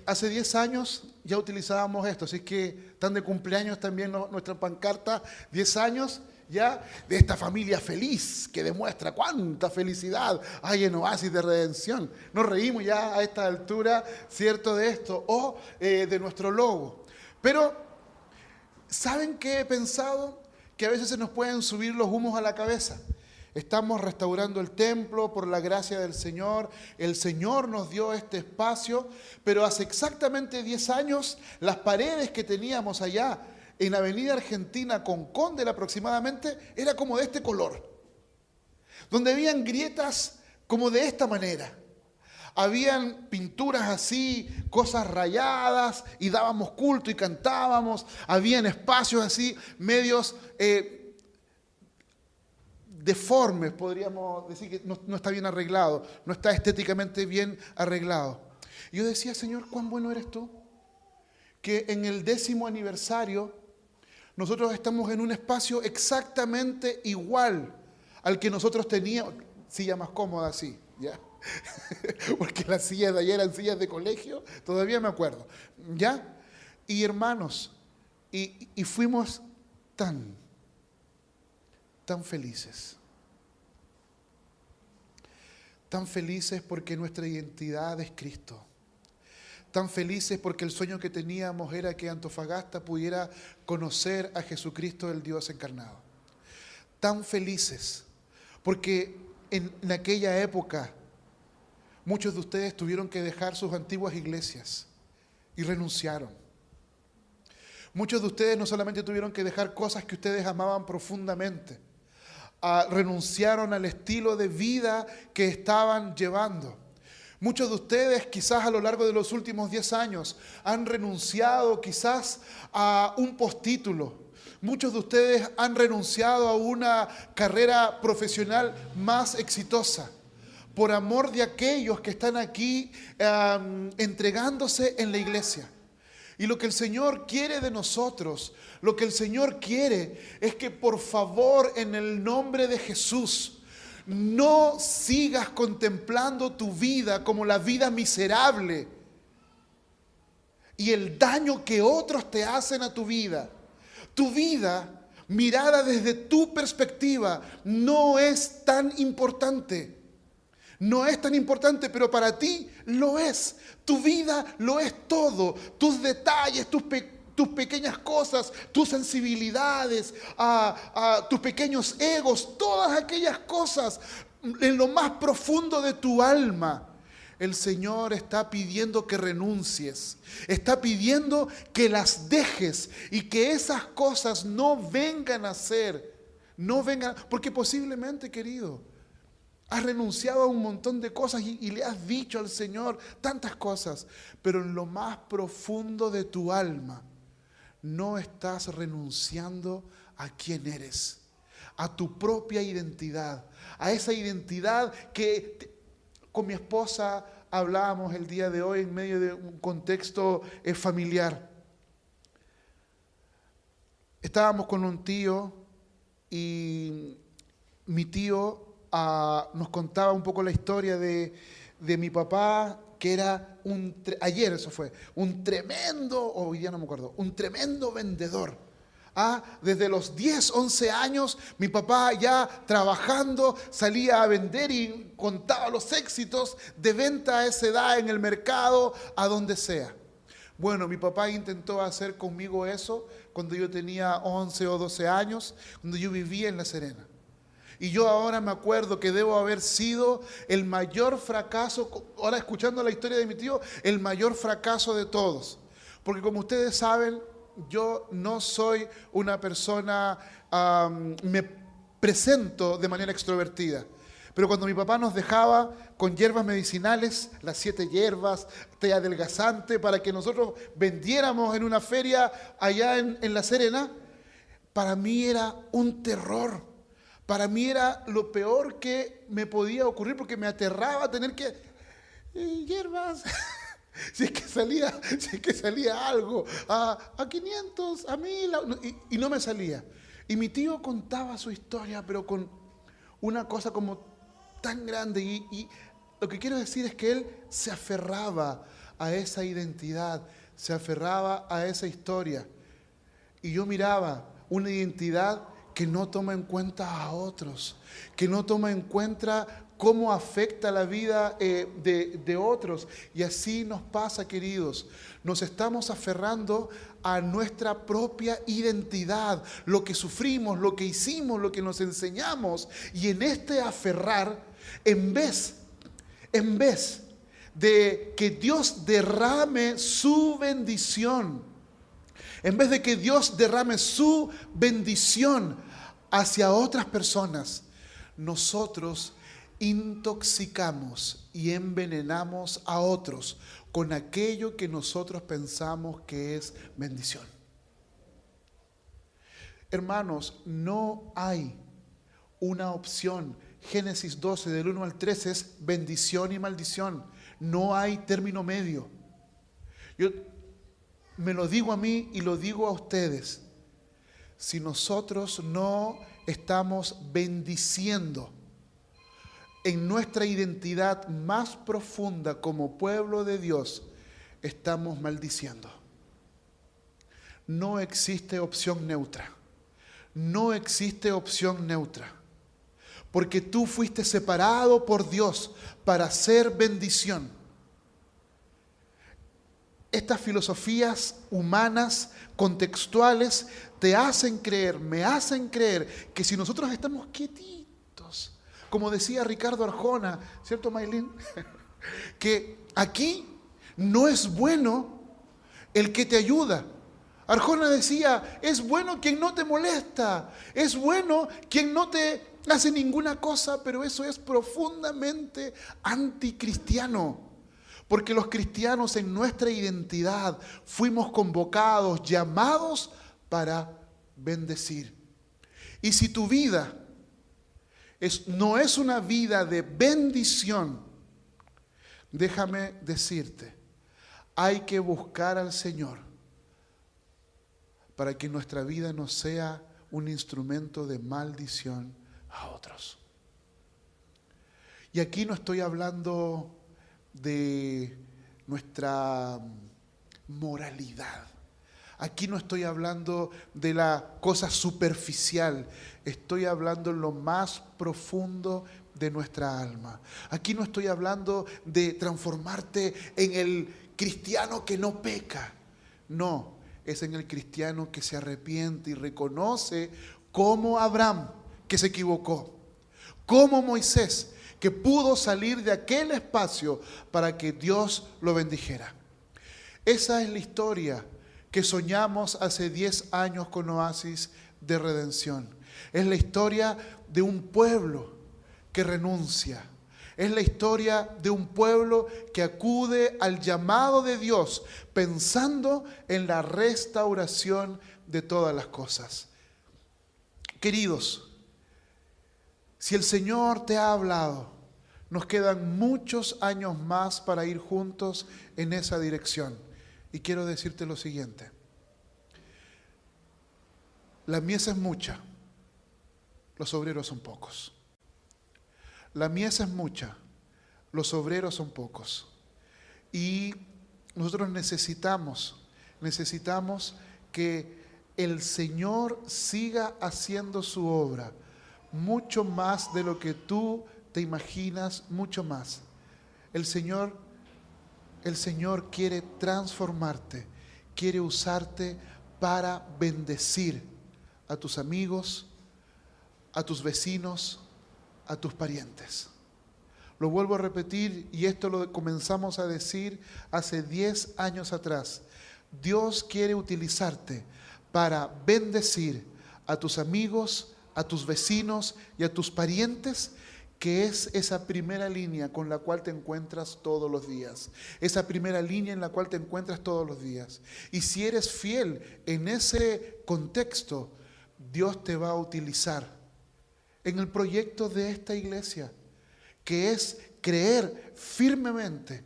hace 10 años ya utilizábamos esto, así que están de cumpleaños también nuestra pancarta, 10 años ya de esta familia feliz que demuestra cuánta felicidad hay en Oasis de Redención. Nos reímos ya a esta altura, ¿cierto?, de esto, o de nuestro logo. Pero, ¿saben qué he pensado? Que a veces se nos pueden subir los humos a la cabeza. Estamos restaurando el templo por la gracia del Señor. El Señor nos dio este espacio, pero hace exactamente 10 años las paredes que teníamos allá en Avenida Argentina con Condel aproximadamente era como de este color, donde habían grietas como de esta manera. Habían pinturas así, cosas rayadas, y dábamos culto y cantábamos. Habían espacios así, medios deformes, podríamos decir que no está bien arreglado, no está estéticamente bien arreglado. Y yo decía, Señor, cuán bueno eres tú, que en el 10º aniversario nosotros estamos en un espacio exactamente igual al que nosotros teníamos, silla más cómoda así, ¿ya? Porque las sillas de ayer eran sillas de colegio, todavía me acuerdo, ¿ya? Y hermanos, y fuimos tan felices. Tan felices porque nuestra identidad es Cristo. Tan felices porque el sueño que teníamos era que Antofagasta pudiera conocer a Jesucristo, el Dios encarnado. Tan felices porque en aquella época muchos de ustedes tuvieron que dejar sus antiguas iglesias y renunciaron. Muchos de ustedes no solamente tuvieron que dejar cosas que ustedes amaban profundamente, renunciaron al estilo de vida que estaban llevando. Muchos de ustedes quizás a lo largo de los últimos 10 años han renunciado quizás a un postítulo. Muchos de ustedes han renunciado a una carrera profesional más exitosa por amor de aquellos que están aquí entregándose en la iglesia. Y lo que el Señor quiere de nosotros, lo que el Señor quiere es que por favor en el nombre de Jesús no sigas contemplando tu vida como la vida miserable y el daño que otros te hacen a tu vida. Tu vida, mirada desde tu perspectiva, no es tan importante. No es tan importante, pero para ti lo es. Tu vida lo es todo. Tus detalles, tus pequeñas cosas, tus sensibilidades, tus pequeños egos, todas aquellas cosas en lo más profundo de tu alma. El Señor está pidiendo que renuncies, está pidiendo que las dejes y que esas cosas no vengan a ser, porque posiblemente, querido, has renunciado a un montón de cosas y le has dicho al Señor tantas cosas, pero en lo más profundo de tu alma no estás renunciando a quién eres, a tu propia identidad, a esa identidad que con mi esposa hablábamos el día de hoy en medio de un contexto familiar. Estábamos con un tío y mi tío nos contaba un poco la historia de mi papá, que era ayer eso fue, un tremendo, hoy día no me acuerdo, un tremendo vendedor. Desde los 10, 11 años, mi papá ya trabajando, salía a vender y contaba los éxitos de venta a esa edad en el mercado, a donde sea. Bueno, mi papá intentó hacer conmigo eso cuando yo tenía 11 o 12 años, cuando yo vivía en La Serena. Y yo ahora me acuerdo que debo haber sido el mayor fracaso, ahora escuchando la historia de mi tío, el mayor fracaso de todos. Porque como ustedes saben, yo no soy una persona, me presento de manera extrovertida. Pero cuando mi papá nos dejaba con hierbas medicinales, las 7 hierbas, té adelgazante, para que nosotros vendiéramos en una feria allá en La Serena, para mí era un terror. Para mí era lo peor que me podía ocurrir porque me aterraba tener que... hierbas... si es que salía algo a 500, a 1000 y no me salía. Y mi tío contaba su historia, pero con una cosa como tan grande. Y lo que quiero decir es que él se aferraba a esa identidad, se aferraba a esa historia. Y yo miraba una identidad que no toma en cuenta a otros, que no toma en cuenta cómo afecta la vida de otros. Y así nos pasa, queridos. Nos estamos aferrando a nuestra propia identidad, lo que sufrimos, lo que hicimos, lo que nos enseñamos. Y en este aferrar, en vez de que Dios derrame su bendición, en vez de que Dios derrame su bendición hacia otras personas, nosotros intoxicamos y envenenamos a otros con aquello que nosotros pensamos que es bendición. Hermanos, no hay una opción. Génesis 12, del 1 al 13 es bendición y maldición. No hay término medio. Yo me lo digo a mí y lo digo a ustedes. Si nosotros no estamos bendiciendo en nuestra identidad más profunda como pueblo de Dios, estamos maldiciendo. No existe opción neutra. No existe opción neutra. Porque tú fuiste separado por Dios para ser bendición. Estas filosofías humanas, contextuales, te hacen creer, me hacen creer que si nosotros estamos quietitos, como decía Ricardo Arjona, ¿cierto, Maylin? Que aquí no es bueno el que te ayuda. Arjona decía, es bueno quien no te molesta, es bueno quien no te hace ninguna cosa, pero eso es profundamente anticristiano. Porque los cristianos en nuestra identidad fuimos convocados, llamados para bendecir. Y si tu vida no es una vida de bendición, déjame decirte, hay que buscar al Señor para que nuestra vida no sea un instrumento de maldición a otros. Y aquí no estoy hablando de nuestra moralidad. Aquí no estoy hablando de la cosa superficial. Estoy hablando en lo más profundo de nuestra alma. Aquí no estoy hablando de transformarte en el cristiano que no peca. No, es en el cristiano que se arrepiente y reconoce, como Abraham, que se equivocó, como Moisés, que pudo salir de aquel espacio para que Dios lo bendijera. Esa es la historia que soñamos hace 10 años con Oasis de Redención. Es la historia de un pueblo que renuncia. Es la historia de un pueblo que acude al llamado de Dios pensando en la restauración de todas las cosas. Queridos, si el Señor te ha hablado, nos quedan muchos años más para ir juntos en esa dirección. Y quiero decirte lo siguiente. La mies es mucha, los obreros son pocos. La mies es mucha, los obreros son pocos. Y nosotros necesitamos que el Señor siga haciendo su obra, mucho más de lo que tú te imaginas, mucho más. El Señor quiere transformarte, quiere usarte para bendecir a tus amigos, a tus vecinos, a tus parientes. Lo vuelvo a repetir y esto lo comenzamos a decir hace 10 años atrás. Dios quiere utilizarte para bendecir a tus amigos, a tus vecinos y a tus parientes, que es esa primera línea con la cual te encuentras todos los días. Esa primera línea en la cual te encuentras todos los días. Y si eres fiel en ese contexto, Dios te va a utilizar en el proyecto de esta iglesia, que es creer firmemente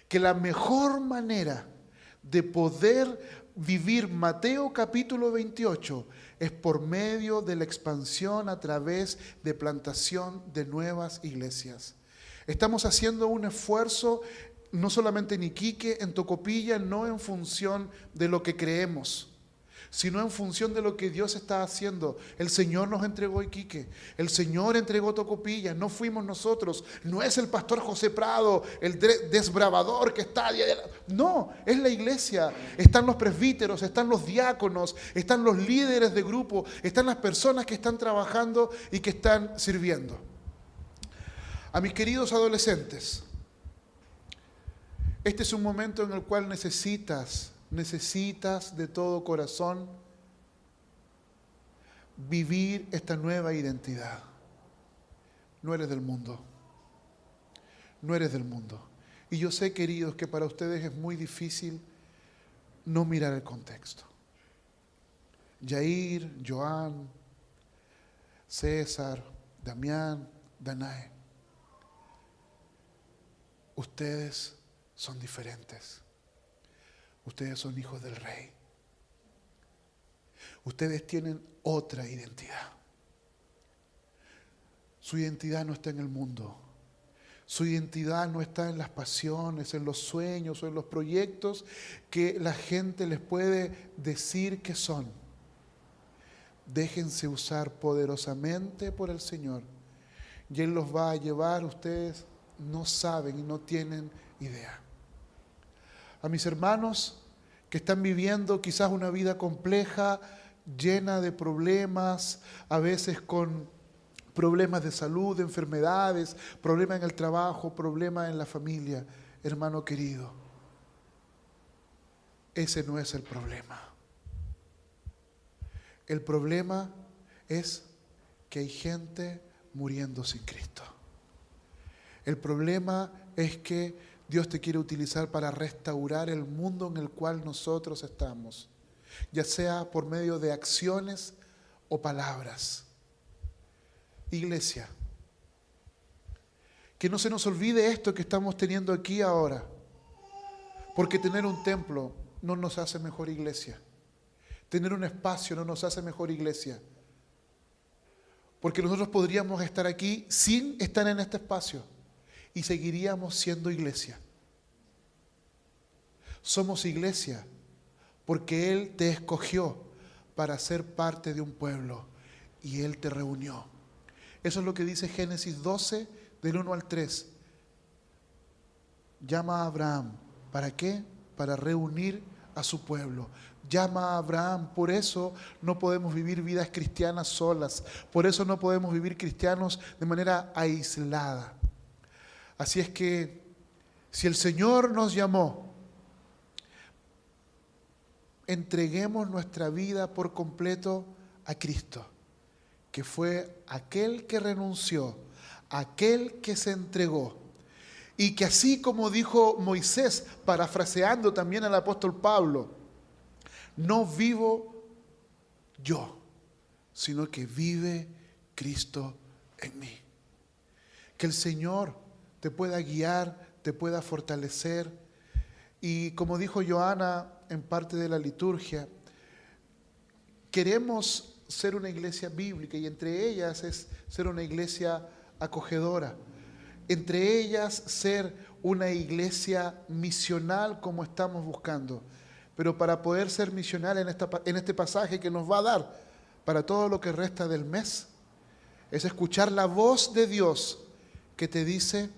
que la mejor manera de poder vivir Mateo capítulo 28 es por medio de la expansión a través de plantación de nuevas iglesias. Estamos haciendo un esfuerzo no solamente en Iquique, en Tocopilla, no en función de lo que creemos, sino en función de lo que Dios está haciendo. El Señor nos entregó Iquique, el Señor entregó Tocopilla, no fuimos nosotros, no es el pastor José Prado, el desbravador que está allá. No, es la iglesia, están los presbíteros, están los diáconos, están los líderes de grupo, están las personas que están trabajando y que están sirviendo. A mis queridos adolescentes, este es un momento en el cual necesitas de todo corazón vivir esta nueva identidad. No eres del mundo. No eres del mundo. Y yo sé, queridos, que para ustedes es muy difícil no mirar el contexto. Yair, Joan, César, Damián, Danae. Ustedes son diferentes. Ustedes son hijos del Rey. Ustedes tienen otra identidad. Su identidad no está en el mundo. Su identidad no está en las pasiones, en los sueños o en los proyectos que la gente les puede decir que son. Déjense usar poderosamente por el Señor y Él los va a llevar. Ustedes no saben y no tienen idea. A mis hermanos que están viviendo quizás una vida compleja, llena de problemas, a veces con problemas de salud, de enfermedades, problemas en el trabajo, problemas en la familia. Hermano querido, ese no es el problema. El problema es que hay gente muriendo sin Cristo. El problema es que Dios te quiere utilizar para restaurar el mundo en el cual nosotros estamos, ya sea por medio de acciones o palabras. Iglesia, que no se nos olvide esto que estamos teniendo aquí ahora, porque tener un templo no nos hace mejor iglesia. Tener un espacio no nos hace mejor iglesia. Porque nosotros podríamos estar aquí sin estar en este espacio y seguiríamos siendo iglesia. Somos iglesia porque Él te escogió para ser parte de un pueblo y Él te reunió. Eso es lo que dice Génesis 12, del 1 al 3. Llama a Abraham. ¿Para qué? Para reunir a su pueblo. Llama a Abraham. Por eso no podemos vivir vidas cristianas solas. Por eso no podemos vivir cristianos de manera aislada. Así es que si el Señor nos llamó, entreguemos nuestra vida por completo a Cristo, que fue aquel que renunció, aquel que se entregó. Y que así como dijo Moisés, parafraseando también al apóstol Pablo, no vivo yo, sino que vive Cristo en mí. Que el Señor te pueda guiar, te pueda fortalecer. Y como dijo Joana en parte de la liturgia, queremos ser una iglesia bíblica y entre ellas es ser una iglesia acogedora. Entre ellas ser una iglesia misional como estamos buscando. Pero para poder ser misional en este pasaje que nos va a dar para todo lo que resta del mes, es escuchar la voz de Dios que te dice,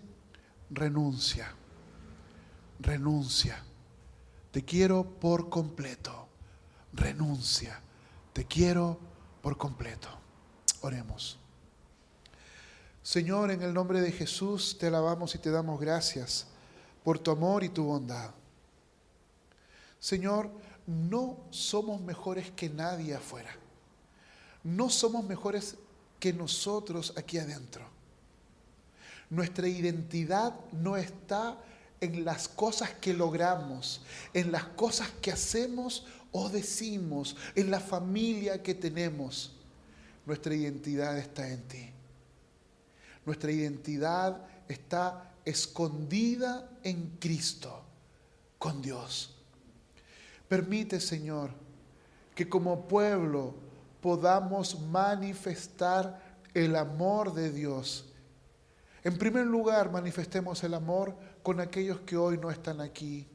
renuncia, renuncia, te quiero por completo, renuncia, te quiero por completo. Oremos. Señor, en el nombre de Jesús te alabamos y te damos gracias por tu amor y tu bondad. Señor, no somos mejores que nadie afuera. No somos mejores que nosotros aquí adentro. Nuestra identidad no está en las cosas que logramos, en las cosas que hacemos o decimos, en la familia que tenemos. Nuestra identidad está en ti. Nuestra identidad está escondida en Cristo, con Dios. Permite, Señor, que como pueblo podamos manifestar el amor de Dios. En primer lugar, manifestemos el amor con aquellos que hoy no están aquí.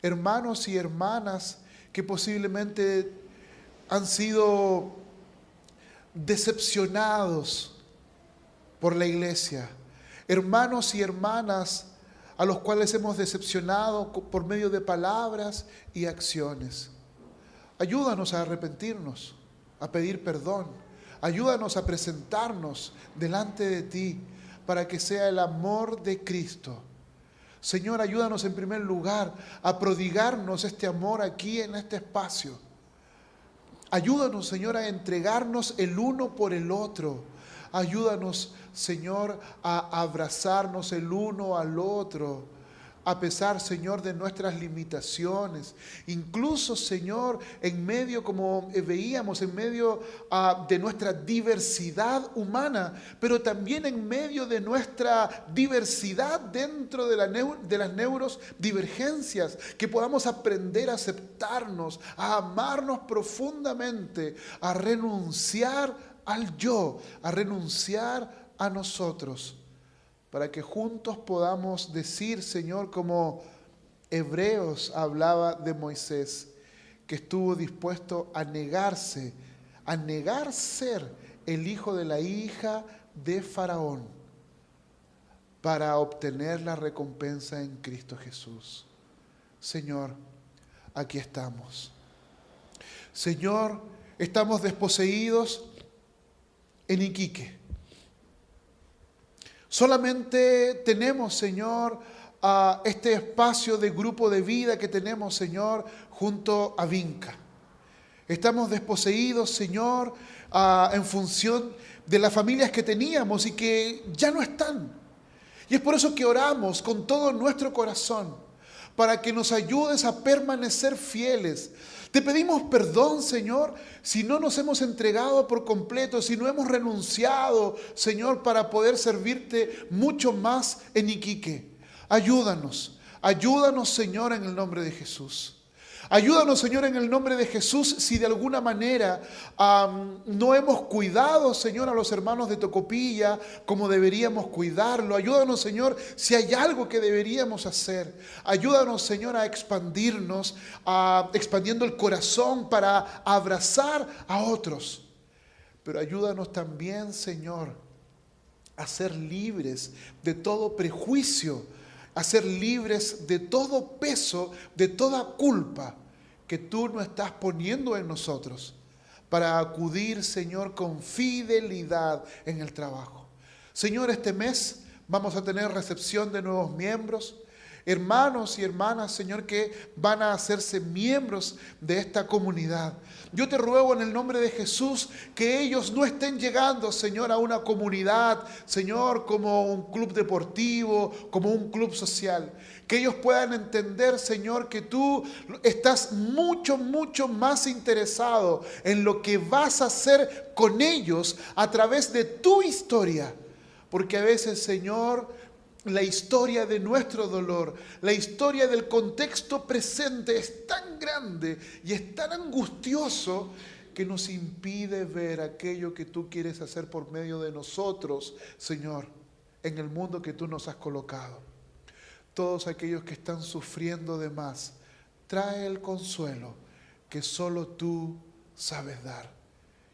Hermanos y hermanas que posiblemente han sido decepcionados por la iglesia, hermanos y hermanas a los cuales hemos decepcionado por medio de palabras y acciones. Ayúdanos a arrepentirnos, a pedir perdón. Ayúdanos a presentarnos delante de ti para que sea el amor de Cristo. Señor, ayúdanos en primer lugar a prodigarnos este amor aquí en este espacio. Ayúdanos, Señor, a entregarnos el uno por el otro. Ayúdanos, Señor, a abrazarnos el uno al otro, a pesar, Señor, de nuestras limitaciones. Incluso, Señor, en medio, como veíamos, en medio de nuestra diversidad humana, pero también en medio de nuestra diversidad dentro de las neurodivergencias, que podamos aprender a aceptarnos, a amarnos profundamente, a renunciar al yo, a renunciar a nosotros, para que juntos podamos decir, Señor, como Hebreos hablaba de Moisés, que estuvo dispuesto a negar ser el hijo de la hija de Faraón, para obtener la recompensa en Cristo Jesús. Señor, aquí estamos. Señor, estamos desposeídos en Iquique. Solamente tenemos, Señor, este espacio de grupo de vida que tenemos, Señor, junto a Vinca. Estamos desposeídos, Señor, en función de las familias que teníamos y que ya no están. Y es por eso que oramos con todo nuestro corazón, para que nos ayudes a permanecer fieles. Te pedimos perdón, Señor, si no nos hemos entregado por completo, si no hemos renunciado, Señor, para poder servirte mucho más en Iquique. Ayúdanos, Señor, en el nombre de Jesús. Ayúdanos, Señor, en el nombre de Jesús, si de alguna manera no hemos cuidado, Señor, a los hermanos de Tocopilla como deberíamos cuidarlo. Ayúdanos, Señor, si hay algo que deberíamos hacer. Ayúdanos, Señor, a expandirnos, expandiendo el corazón para abrazar a otros. Pero ayúdanos también, Señor, a ser libres de todo prejuicio, a ser libres de todo peso, de toda culpa que tú no estás poniendo en nosotros, para acudir, Señor, con fidelidad en el trabajo. Señor, este mes vamos a tener recepción de nuevos miembros, hermanos y hermanas, Señor, que van a hacerse miembros de esta comunidad. Yo te ruego en el nombre de Jesús que ellos no estén llegando, Señor, a una comunidad, Señor, como un club deportivo, como un club social. Que ellos puedan entender, Señor, que tú estás mucho, mucho más interesado en lo que vas a hacer con ellos a través de tu historia. Porque a veces, Señor, la historia de nuestro dolor, la historia del contexto presente es tan grande y es tan angustioso que nos impide ver aquello que tú quieres hacer por medio de nosotros, Señor, en el mundo que tú nos has colocado. Todos aquellos que están sufriendo de más, trae el consuelo que solo tú sabes dar.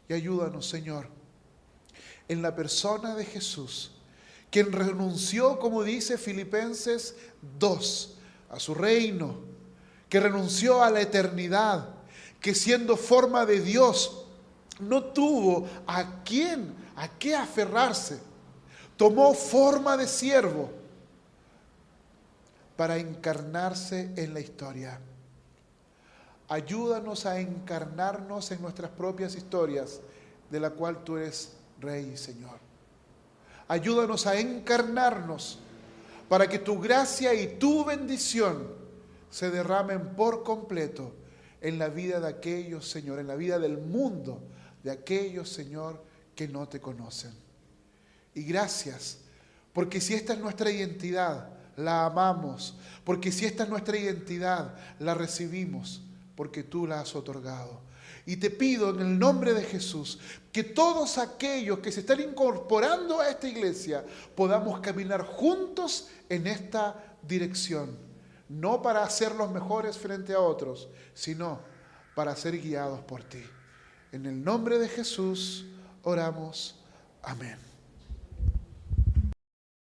Y ayúdanos, Señor, en la persona de Jesús, quien renunció, como dice Filipenses 2, a su reino, que renunció a la eternidad, que siendo forma de Dios, no tuvo a qué aferrarse. Tomó forma de siervo para encarnarse en la historia. Ayúdanos a encarnarnos en nuestras propias historias, de la cual tú eres Rey y Señor. Ayúdanos a encarnarnos para que tu gracia y tu bendición se derramen por completo en la vida de aquellos, Señor, en la vida del mundo, de aquellos, Señor, que no te conocen. Y gracias, porque si esta es nuestra identidad, la amamos, porque si esta es nuestra identidad, la recibimos, porque tú la has otorgado. Y te pido en el nombre de Jesús que todos aquellos que se están incorporando a esta iglesia podamos caminar juntos en esta dirección. No para ser los mejores frente a otros, sino para ser guiados por ti. En el nombre de Jesús oramos. Amén.